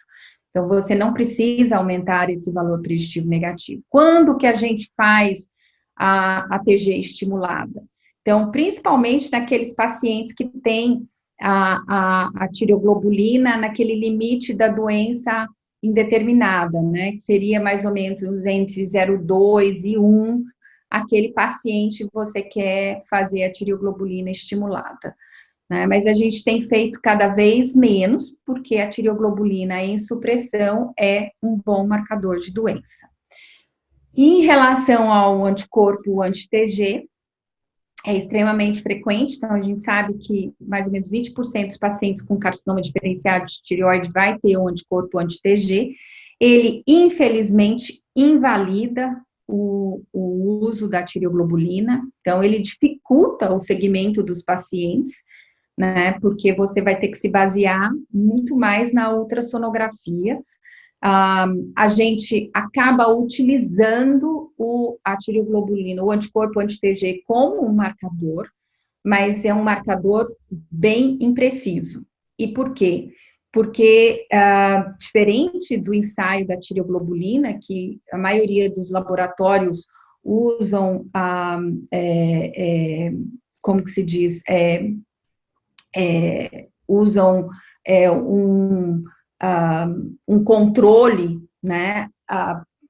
Então, você não precisa aumentar esse valor preditivo negativo. Quando que a gente faz a TG estimulada? Então, principalmente naqueles pacientes que têm a tireoglobulina naquele limite da doença indeterminada, né, que seria mais ou menos entre 0,2 e 1, aquele paciente você quer fazer a tireoglobulina estimulada, né, mas a gente tem feito cada vez menos, porque a tireoglobulina em supressão é um bom marcador de doença. Em relação ao anticorpo anti-TG, é extremamente frequente, então a gente sabe que mais ou menos 20% dos pacientes com carcinoma diferenciado de tireoide vai ter um anticorpo anti-TG. Ele, infelizmente, invalida o uso da tireoglobulina, então ele dificulta o segmento dos pacientes, né, porque você vai ter que se basear muito mais na ultrassonografia. A gente acaba utilizando a tireoglobulina, o anticorpo anti-TG, como um marcador, mas é um marcador bem impreciso. E por quê? Porque, diferente do ensaio da tireoglobulina, que a maioria dos laboratórios usam, como que se diz, usam um controle, né,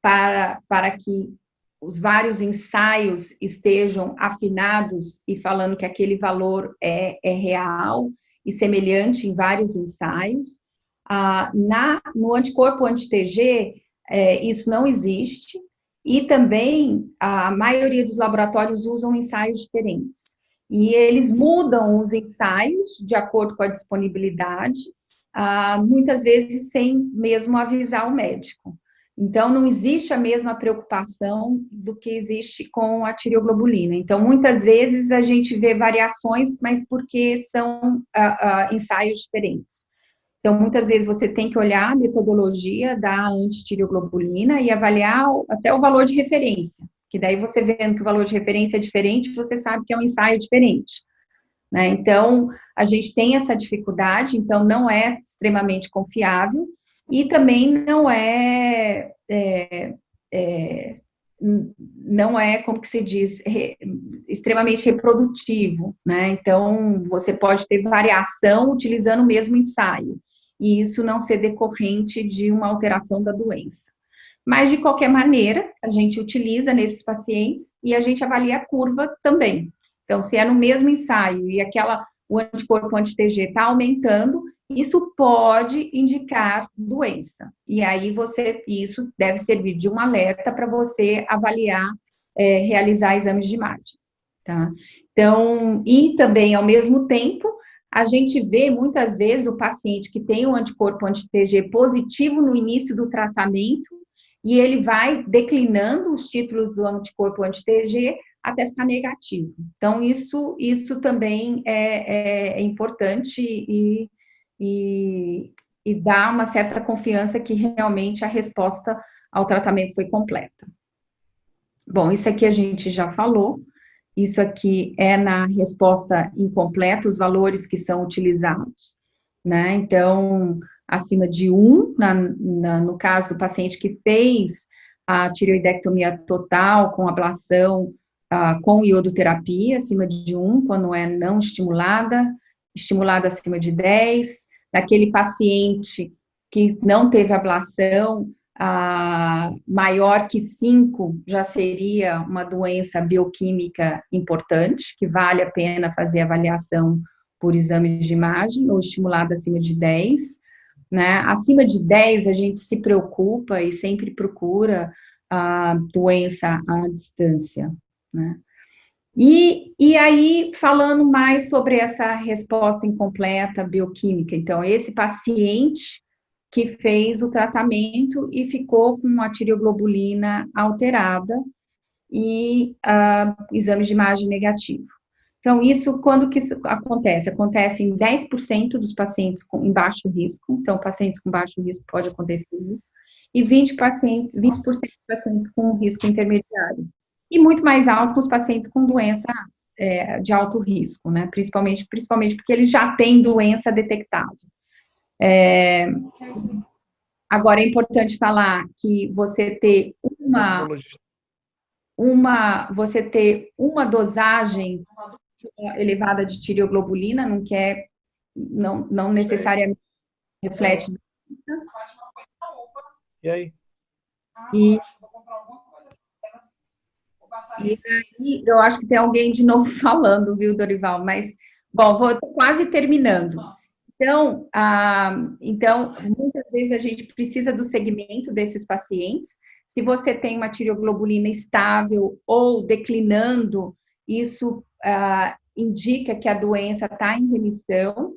para que os vários ensaios estejam afinados e falando que aquele valor é real e semelhante em vários ensaios. No anticorpo anti-TG, isso não existe, e também a maioria dos laboratórios usam ensaios diferentes. E eles mudam os ensaios de acordo com a disponibilidade, muitas vezes sem mesmo avisar o médico. Então, não existe a mesma preocupação do que existe com a tireoglobulina. Então, muitas vezes a gente vê variações, mas porque são ensaios diferentes. Então, muitas vezes você tem que olhar a metodologia da antitireoglobulina e avaliar até o valor de referência, que daí você vendo que o valor de referência é diferente, você sabe que é um ensaio diferente, né? Então, a gente tem essa dificuldade, então não é extremamente confiável e também não é, como que se diz, extremamente reprodutivo, né? Então, você pode ter variação utilizando o mesmo ensaio, e isso não ser decorrente de uma alteração da doença. Mas, de qualquer maneira, a gente utiliza nesses pacientes e a gente avalia a curva também. Então, se é no mesmo ensaio e o anticorpo anti-TG está aumentando, isso pode indicar doença. E aí, isso deve servir de um alerta para você avaliar, realizar exames de imagem, tá? Então, e também, ao mesmo tempo, a gente vê muitas vezes o paciente que tem o anticorpo anti-TG positivo no início do tratamento e ele vai declinando os títulos do anticorpo anti-TG até ficar negativo. Então, isso também é importante e dá uma certa confiança que realmente a resposta ao tratamento foi completa. Bom, isso aqui a gente já falou. Isso aqui é na resposta incompleta, os valores que são utilizados, né? Então, acima de 1, no caso do paciente que fez a tireoidectomia total com ablação, com iodoterapia, acima de 1, quando é não estimulada acima de 10, naquele paciente que não teve ablação, maior que 5 já seria uma doença bioquímica importante, que vale a pena fazer avaliação por exame de imagem, ou estimulada acima de 10, né? Acima de 10 a gente se preocupa e sempre procura a doença à distância, né? E aí, falando mais sobre essa resposta incompleta bioquímica, então, esse paciente que fez o tratamento e ficou com a tireoglobulina alterada e exame de imagem negativo. Então, quando que isso acontece? Acontece em 10% dos pacientes em baixo risco, então, pacientes com baixo risco pode acontecer isso, e 20% dos pacientes com risco intermediário. E muito mais alto nos pacientes com doença de alto risco, né? Principalmente porque eles já têm doença detectável. Agora, é importante falar que você ter uma dosagem elevada de tireoglobulina não necessariamente reflete. E aí? E aí, eu acho que tem alguém de novo falando, viu, Dorival? Mas, bom, vou quase terminando. Então, muitas vezes a gente precisa do segmento desses pacientes. Se você tem uma tireoglobulina estável ou declinando, isso indica que a doença está em remissão,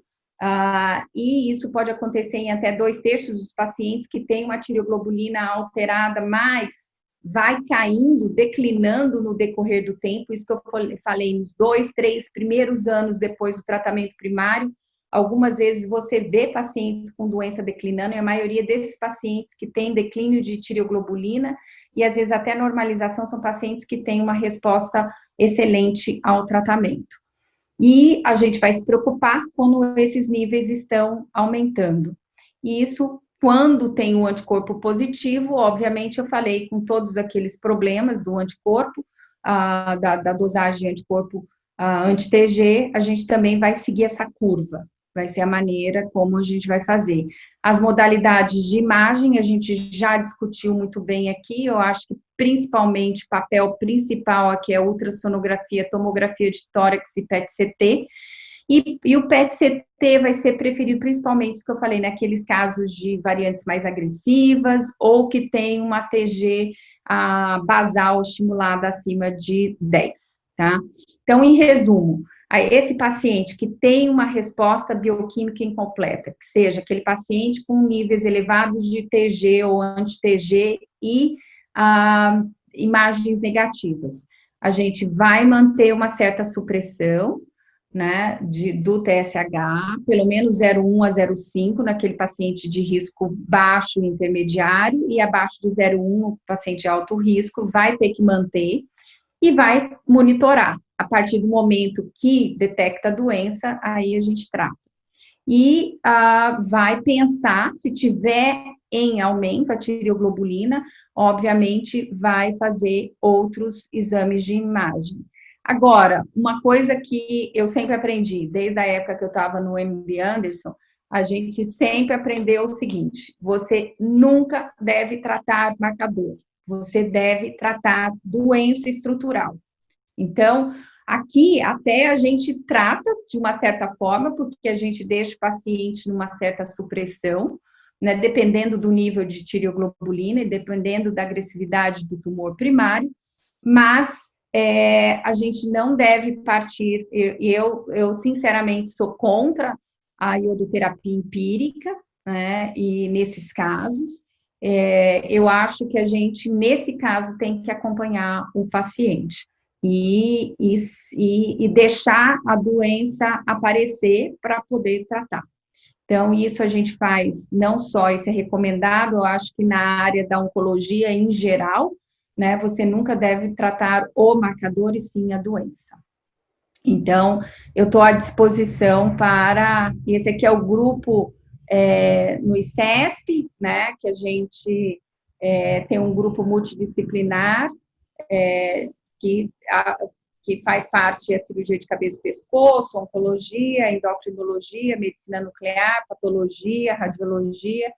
e isso pode acontecer em até 2/3 dos pacientes que têm uma tireoglobulina alterada, mas vai caindo, declinando no decorrer do tempo. Isso que eu falei, nos 2, 3 primeiros anos depois do tratamento primário. Algumas vezes você vê pacientes com doença declinando, e a maioria desses pacientes que têm declínio de tireoglobulina, e às vezes até normalização, são pacientes que têm uma resposta excelente ao tratamento. E a gente vai se preocupar quando esses níveis estão aumentando. E isso, quando tem um anticorpo positivo, obviamente eu falei com todos aqueles problemas do anticorpo, da dosagem de anticorpo anti-TG, a gente também vai seguir essa curva. Vai ser a maneira como a gente vai fazer. As modalidades de imagem, a gente já discutiu muito bem aqui. Eu acho que, principalmente, o papel principal aqui é ultrassonografia, tomografia de tórax e PET-CT. E o PET-CT vai ser preferido, principalmente, isso que eu falei, naqueles casos de variantes mais agressivas ou que tem uma TG basal estimulada acima de 10, tá? Então, em resumo, esse paciente que tem uma resposta bioquímica incompleta, que seja aquele paciente com níveis elevados de TG ou anti-TG e imagens negativas. A gente vai manter uma certa supressão, né, do TSH, pelo menos 0,1 a 0,5 naquele paciente de risco baixo e intermediário, e abaixo de 0,1 o paciente de alto risco vai ter que manter e vai monitorar. A partir do momento que detecta a doença, aí a gente trata. E vai pensar, se tiver em aumento a tireoglobulina, obviamente vai fazer outros exames de imagem. Agora, uma coisa que eu sempre aprendi, desde a época que eu estava no MD Anderson, a gente sempre aprendeu o seguinte: você nunca deve tratar marcador, você deve tratar doença estrutural. Então, aqui até a gente trata de uma certa forma, porque a gente deixa o paciente numa certa supressão, né, dependendo do nível de tireoglobulina e dependendo da agressividade do tumor primário, mas a gente não deve partir, eu sinceramente sou contra a iodoterapia empírica, né, e nesses casos, eu acho que a gente, nesse caso, tem que acompanhar o paciente e deixar a doença aparecer para poder tratar. Então, isso a gente faz, não só isso é recomendado, eu acho que na área da oncologia em geral, né, você nunca deve tratar o marcador e sim a doença. Então, eu estou à disposição para, esse aqui é o grupo no ICESP, né, que a gente tem um grupo multidisciplinar, que faz parte da cirurgia de cabeça e pescoço, oncologia, endocrinologia, medicina nuclear, patologia, radiologia,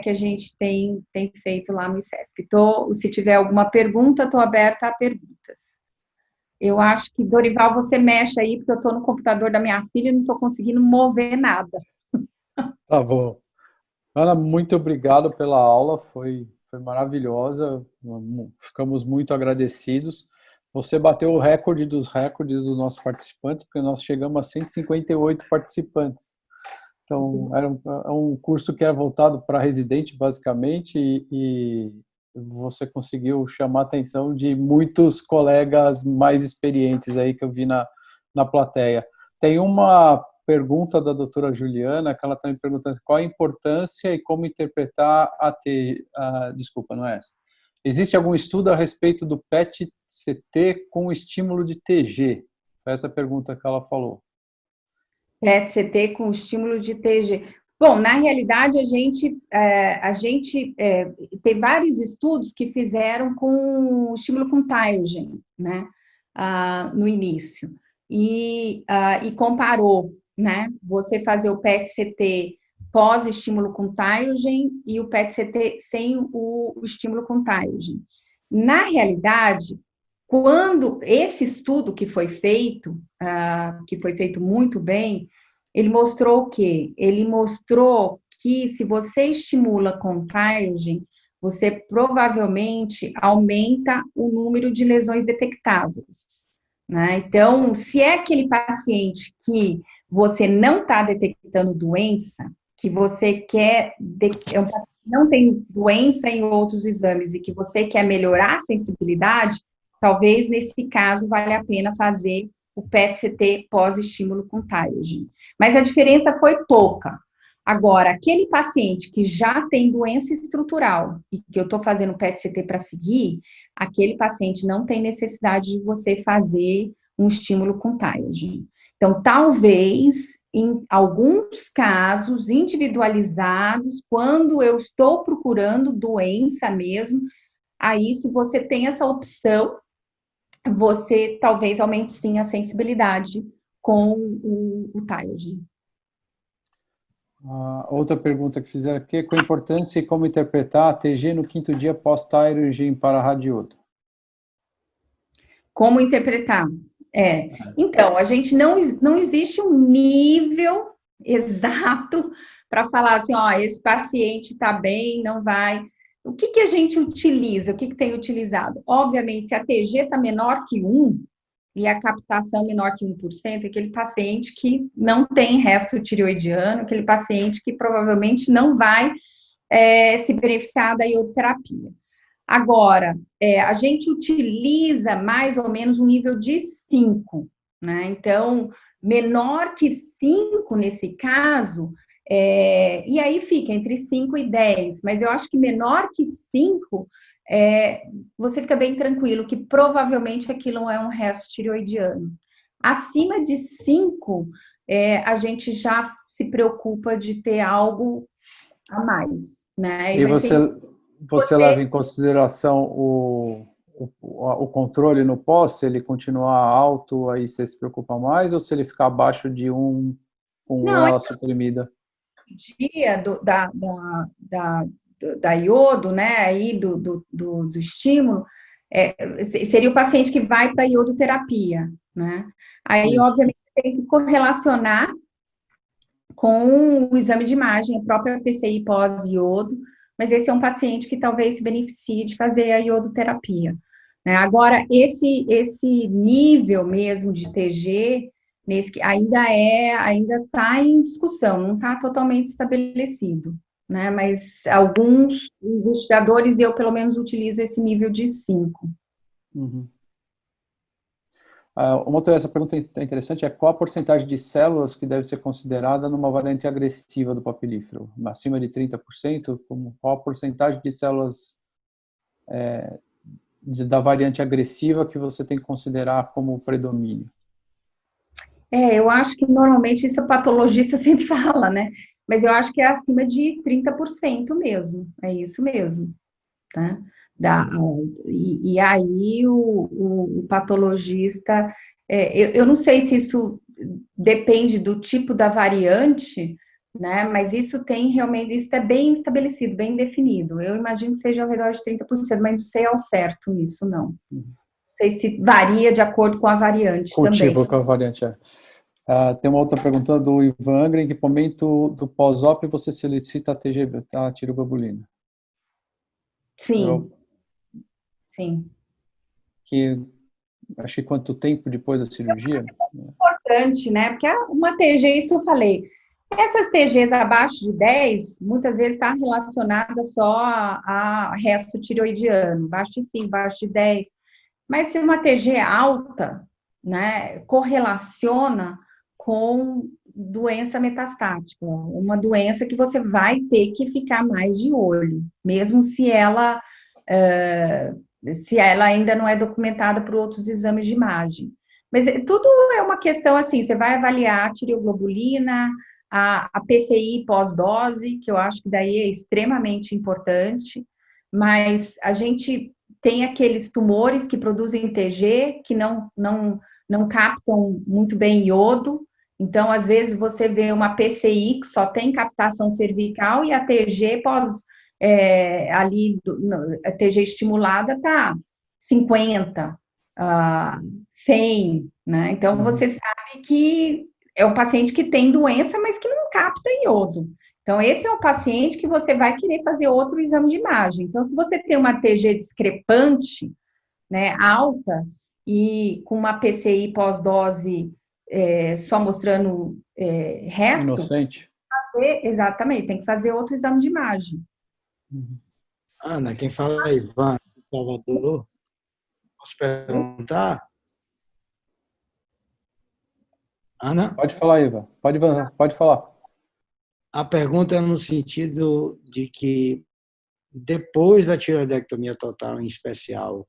que a gente tem feito lá no ICESP. Se tiver alguma pergunta, estou aberta a perguntas. Eu acho que, Dorival, você mexe aí, porque eu estou no computador da minha filha e não estou conseguindo mover nada. Tá bom. Ana, muito obrigado pela aula, foi maravilhosa, ficamos muito agradecidos. Você bateu o recorde dos recordes dos nossos participantes, porque nós chegamos a 158 participantes. Então, era um curso que era voltado para residente, basicamente, e você conseguiu chamar a atenção de muitos colegas mais experientes aí que eu vi na plateia. Tem uma pergunta da doutora Juliana, que ela está me perguntando qual a importância e como interpretar desculpa, não é essa. Existe algum estudo a respeito do PET-CT com estímulo de TG? Foi essa pergunta que ela falou. PET-CT com estímulo de TG. Bom, na realidade, a gente tem vários estudos que fizeram com estímulo com Thyrogen, né, no início, e comparou, né, você fazer o PET-CT pós-estímulo com Thyrogen e o PET-CT sem o estímulo com Thyrogen. Na realidade, quando esse estudo que foi feito muito bem, ele mostrou o quê? Ele mostrou que se você estimula com Thyrogen, você provavelmente aumenta o número de lesões detectáveis, né? Então, se é aquele paciente que você não está detectando doença, que você quer, não tem doença em outros exames e que você quer melhorar a sensibilidade, talvez nesse caso valha a pena fazer o PET-CT pós-estímulo com Thyrogen. Mas a diferença foi pouca. Agora, aquele paciente que já tem doença estrutural e que eu estou fazendo PET-CT para seguir, aquele paciente não tem necessidade de você fazer um estímulo com Thyrogen. Então, talvez, em alguns casos individualizados, quando eu estou procurando doença mesmo, aí se você tem essa opção, você talvez aumente sim a sensibilidade com o Thyrogen. Outra pergunta que fizeram aqui, qual a importância e como interpretar a TG no 5º dia pós-Thyrogen para radiodo? Como interpretar? Então, a gente não existe um nível exato para falar assim, ó, esse paciente está bem, não vai. O que a gente utiliza? O que tem utilizado? Obviamente, se a TG está menor que 1, e a captação menor que 1%, é aquele paciente que não tem resto tireoidiano, aquele paciente que provavelmente não vai se beneficiar da iodoterapia. Agora, a gente utiliza mais ou menos um nível de 5, né? Então, menor que 5 nesse caso, e aí fica entre 5 e 10, mas eu acho que menor que 5, você fica bem tranquilo que provavelmente aquilo não é um resto tireoidiano. Acima de 5, a gente já se preocupa de ter algo a mais, né? E você leva em consideração o controle no pós, se ele continuar alto, aí você se preocupa mais, ou se ele ficar abaixo de 1 com ela suprimida? Dia da iodo, né, aí do estímulo, seria o paciente que vai para a iodoterapia, né? Aí, obviamente, tem que correlacionar com o exame de imagem, a própria PCI pós-iodo, mas esse é um paciente que talvez se beneficie de fazer a iodoterapia, né? Agora, esse nível mesmo de TG, ainda está em discussão, não está totalmente estabelecido, né? Mas alguns investigadores, eu pelo menos utilizo esse nível de 5. Uhum. Uma outra pergunta interessante é qual a porcentagem de células que deve ser considerada numa variante agressiva do papilífero? Acima de 30%? Qual a porcentagem de células da variante agressiva que você tem que considerar como predomínio? Eu acho que normalmente isso o patologista sempre fala, né? Mas eu acho que é acima de 30% mesmo, é isso mesmo, tá? E aí o patologista, eu não sei se isso depende do tipo da variante, né? Mas isso realmente está bem estabelecido, bem definido. Eu imagino que seja ao redor de 30%, mas não sei ao certo isso, não. Não sei se varia de acordo com a variante também. Cultivo com a variante, tem uma outra pergunta do Ivan Angren, em que momento do pós-op você solicita a tiroglobulina? Sim. Sim. Acho que quanto tempo depois da cirurgia? É importante, né? Porque uma TG, isso que eu falei, essas TGs abaixo de 10, muitas vezes está relacionada só a resto tireoidiano, abaixo de 5, abaixo de 10. Mas se uma TG alta, né, correlaciona com doença metastática, uma doença que você vai ter que ficar mais de olho, mesmo se ela ainda não é documentada por outros exames de imagem. Mas tudo é uma questão assim, você vai avaliar a tireoglobulina, a PCI pós-dose, que eu acho que daí é extremamente importante, mas a gente tem aqueles tumores que produzem TG, que não captam muito bem iodo, então, às vezes, você vê uma PCI que só tem captação cervical e a TG a TG estimulada tá 50, 100, né? Então, você sabe que é um paciente que tem doença, mas que não capta iodo. Então, esse é o paciente que você vai querer fazer outro exame de imagem. Então, se você tem uma TG discrepante, né, alta, e com uma PCI pós-dose só mostrando resto... Inocente. Exatamente, tem que fazer outro exame de imagem. Ana, quem fala é Ivan, Salvador. Posso perguntar? Ana? Pode falar, Ivan. Pode falar. A pergunta é no sentido de que depois da tireoidectomia total, em especial,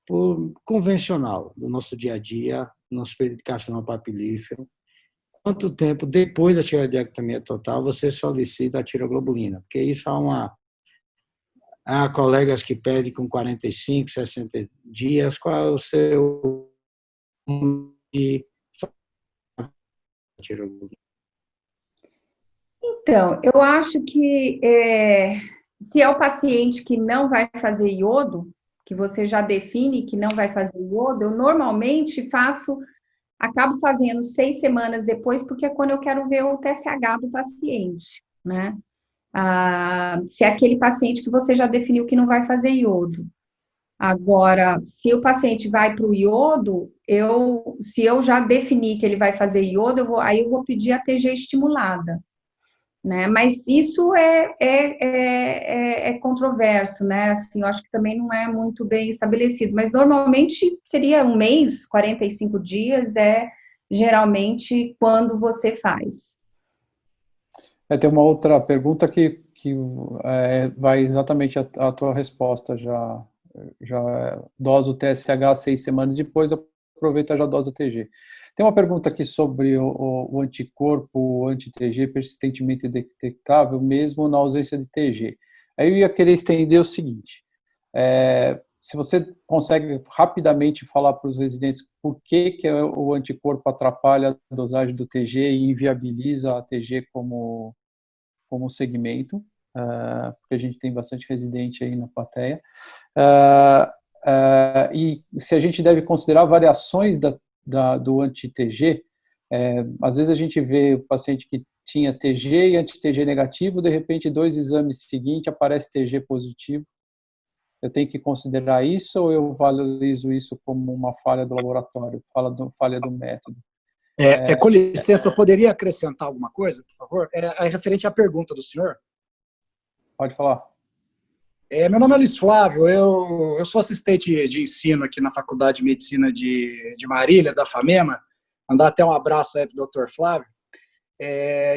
por convencional do nosso dia a dia, nosso período de carcinoma papilífero, quanto tempo depois da tireoidectomia total você solicita a tiroglobulina? Porque isso há colegas que pedem com 45, 60 dias. Qual é o seu tiroglobulina? Então, eu acho que se é o paciente que não vai fazer iodo, que você já define que não vai fazer iodo, eu normalmente acabo fazendo 6 semanas depois, porque é quando eu quero ver o TSH do paciente, né? Se é aquele paciente que você já definiu que não vai fazer iodo. Agora, se o paciente vai para o iodo, se eu já defini que ele vai fazer iodo, aí eu vou pedir a TG estimulada, né? Mas isso é controverso, né? Assim, eu acho que também não é muito bem estabelecido, mas normalmente seria um mês, 45 dias geralmente quando você faz. Tem uma outra pergunta que vai exatamente a tua resposta já dosa o TSH 6 semanas depois, aproveita já dosa TG. Tem uma pergunta aqui sobre o anticorpo anti-TG persistentemente detectável, mesmo na ausência de TG. Aí eu ia querer estender o seguinte, se você consegue rapidamente falar para os residentes por que o anticorpo atrapalha a dosagem do TG e inviabiliza a TG como segmento, porque a gente tem bastante residente aí na plateia, e se a gente deve considerar variações do anti-TG, às vezes a gente vê o paciente que tinha TG e anti-TG negativo, de repente 2 exames seguintes aparece TG positivo. Eu tenho que considerar isso ou eu valorizo isso como uma falha do laboratório, falha do método? Com licença, eu poderia acrescentar alguma coisa, por favor? É referente à pergunta do senhor. Pode falar. Meu nome é Luiz Flávio, eu sou assistente de ensino aqui na Faculdade de Medicina de Marília, da FAMEMA. Mandar até um abraço aí para o Dr. Flávio.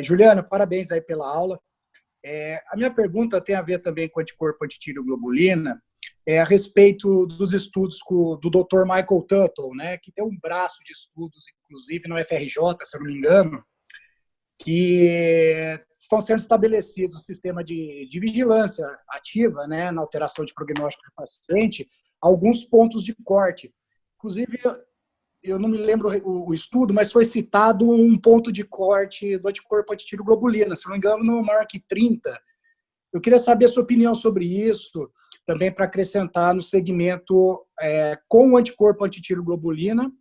Juliana, parabéns aí pela aula. A minha pergunta tem a ver também com anticorpo antitireoglobulina, a respeito dos estudos do Dr. Michael Tuttle, né, que tem um braço de estudos, inclusive no FRJ, se eu não me engano, que estão sendo estabelecidos o sistema de vigilância ativa, né, na alteração de prognóstico do paciente, alguns pontos de corte. Inclusive, eu não me lembro o estudo, mas foi citado um ponto de corte do anticorpo antitireoglobulina, se não me engano, no MARC 30. Eu queria saber a sua opinião sobre isso, também para acrescentar no segmento com o anticorpo antitireoglobulina,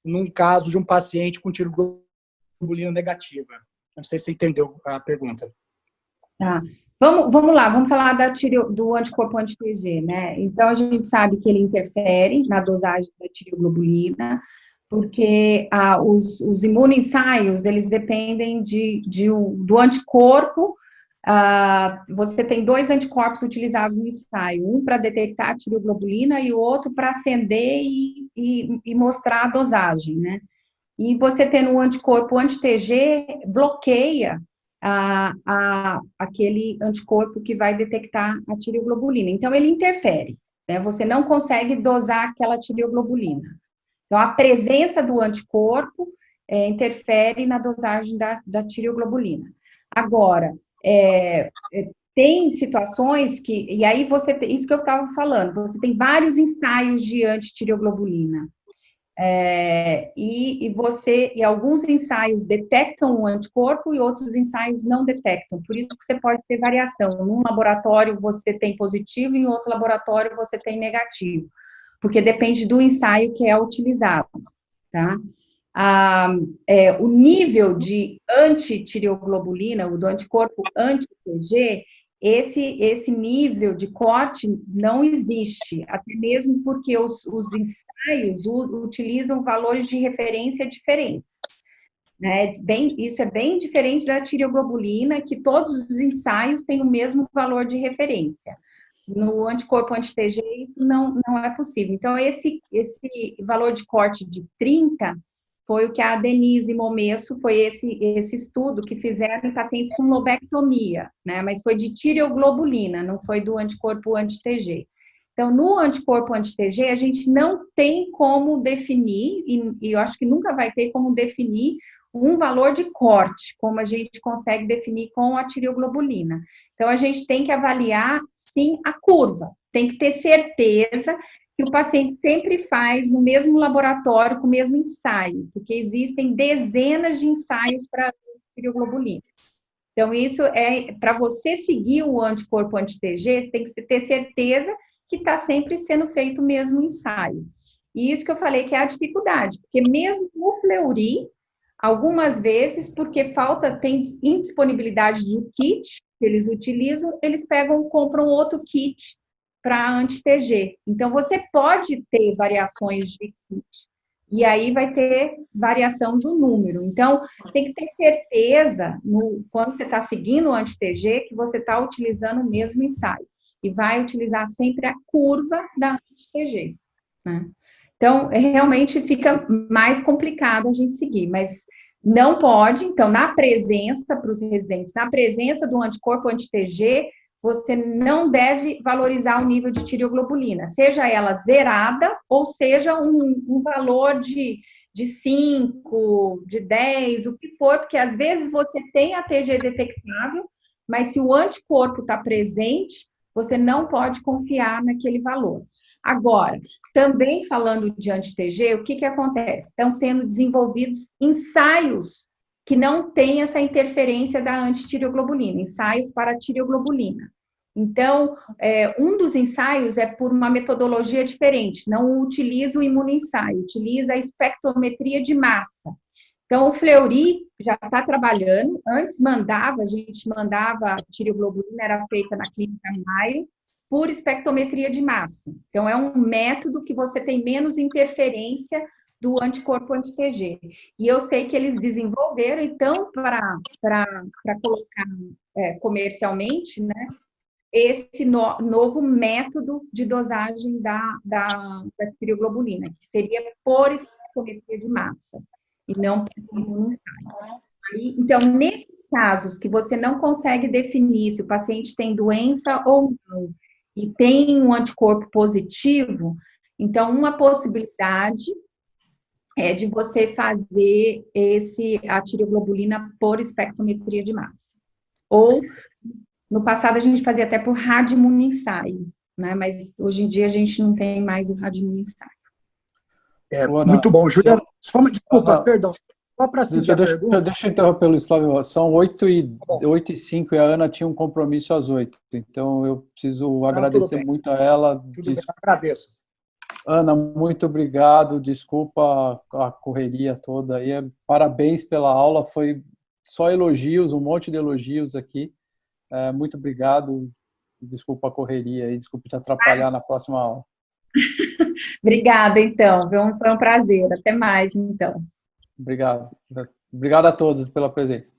num caso de um paciente com tireoglobulina negativa. Não sei se você entendeu a pergunta. Tá. Vamos lá, vamos falar do anticorpo anti-TG, né? Então, a gente sabe que ele interfere na dosagem da tireoglobulina, porque os imunoensaios, eles dependem do anticorpo. Você tem 2 anticorpos utilizados no ensaio, um para detectar a tireoglobulina e o outro para acender e mostrar a dosagem, né? E você tendo um anticorpo anti-TG, bloqueia aquele anticorpo que vai detectar a tireoglobulina. Então, ele interfere, né? Você não consegue dosar aquela tireoglobulina. Então, a presença do anticorpo interfere na dosagem da tireoglobulina. Agora, tem situações e aí isso que eu estava falando, você tem vários ensaios de antitireoglobulina. E alguns ensaios detectam o anticorpo e outros ensaios não detectam. Por isso que você pode ter variação. Num laboratório você tem positivo e em outro laboratório você tem negativo. Porque depende do ensaio que é utilizado, tá? O nível de antitireoglobulina, do anticorpo anti-TG, esse nível de corte não existe, até mesmo porque os ensaios utilizam valores de referência diferentes, né? Isso é bem diferente da tireoglobulina, que todos os ensaios têm o mesmo valor de referência. No anticorpo anti-TG, isso não é possível. Então, esse valor de corte de 30 foi o que a Denise Momesso, foi esse estudo que fizeram em pacientes com lobectomia, né? Mas foi de tireoglobulina, não foi do anticorpo anti-TG. Então, no anticorpo anti-TG, a gente não tem como definir, e eu acho que nunca vai ter como definir um valor de corte, como a gente consegue definir com a tireoglobulina. Então, a gente tem que avaliar, sim, a curva. Tem que ter certeza que o paciente sempre faz no mesmo laboratório, com o mesmo ensaio, porque existem dezenas de ensaios para tireoglobulina. Então, isso para você seguir o anticorpo anti-TG, você tem que ter certeza que está sempre sendo feito o mesmo ensaio. E isso que eu falei que é a dificuldade, porque mesmo no Fleury, algumas vezes, porque tem indisponibilidade do kit que eles utilizam, eles compram outro kit para anti-TG. Então, você pode ter variações de kit, e aí vai ter variação do número. Então, tem que ter certeza, quando você está seguindo o anti-TG, que você está utilizando o mesmo ensaio. E vai utilizar sempre a curva da anti-TG, né? Então, realmente fica mais complicado a gente seguir, mas não pode. Então, na presença, para os residentes, na presença do anticorpo anti-TG, você não deve valorizar o nível de tireoglobulina, seja ela zerada ou seja um valor de 5, de 10, o que for, porque às vezes você tem a TG detectável, mas se o anticorpo está presente, você não pode confiar naquele valor. Agora, também falando de anti-TG, o que acontece? Estão sendo desenvolvidos ensaios que não têm essa interferência da antitireoglobulina, ensaios para tireoglobulina. Então, um dos ensaios é por uma metodologia diferente, não utiliza o imunoensaio, utiliza a espectrometria de massa. Então, o Fleury já está trabalhando, antes a gente mandava a tireoglobulina, era feita na clínica Maio, por espectrometria de massa. Então, é um método que você tem menos interferência do anticorpo anti-TG. E eu sei que eles desenvolveram, então, para colocar comercialmente, né, esse novo método de dosagem da tireoglobulina, que seria por espectrometria de massa, e não por imunoensaio. Então, nesses casos que você não consegue definir se o paciente tem doença ou não, e tem um anticorpo positivo, então, uma possibilidade é de você fazer a tireoglobulina por espectrometria de massa. Ou, no passado, a gente fazia até por radioimunoensaio, né? Mas hoje em dia a gente não tem mais o radioimunoensaio. Muito bom, Juliana. Só uma desculpa, perdão. Só para seguir a pergunta. Deixa eu interromper, Luiz Flávio. São 8h05 e a Ana tinha um compromisso às 8h. Então, eu preciso agradecer muito a ela. Tudo bem, agradeço. Ana, muito obrigado. Desculpa a correria toda aí. Parabéns pela aula. Foi só elogios, um monte de elogios aqui. Muito obrigado. Desculpa a correria e desculpa te atrapalhar na próxima aula. Obrigada, então. Foi um prazer. Até mais, então. Obrigado. Obrigado a todos pela presença.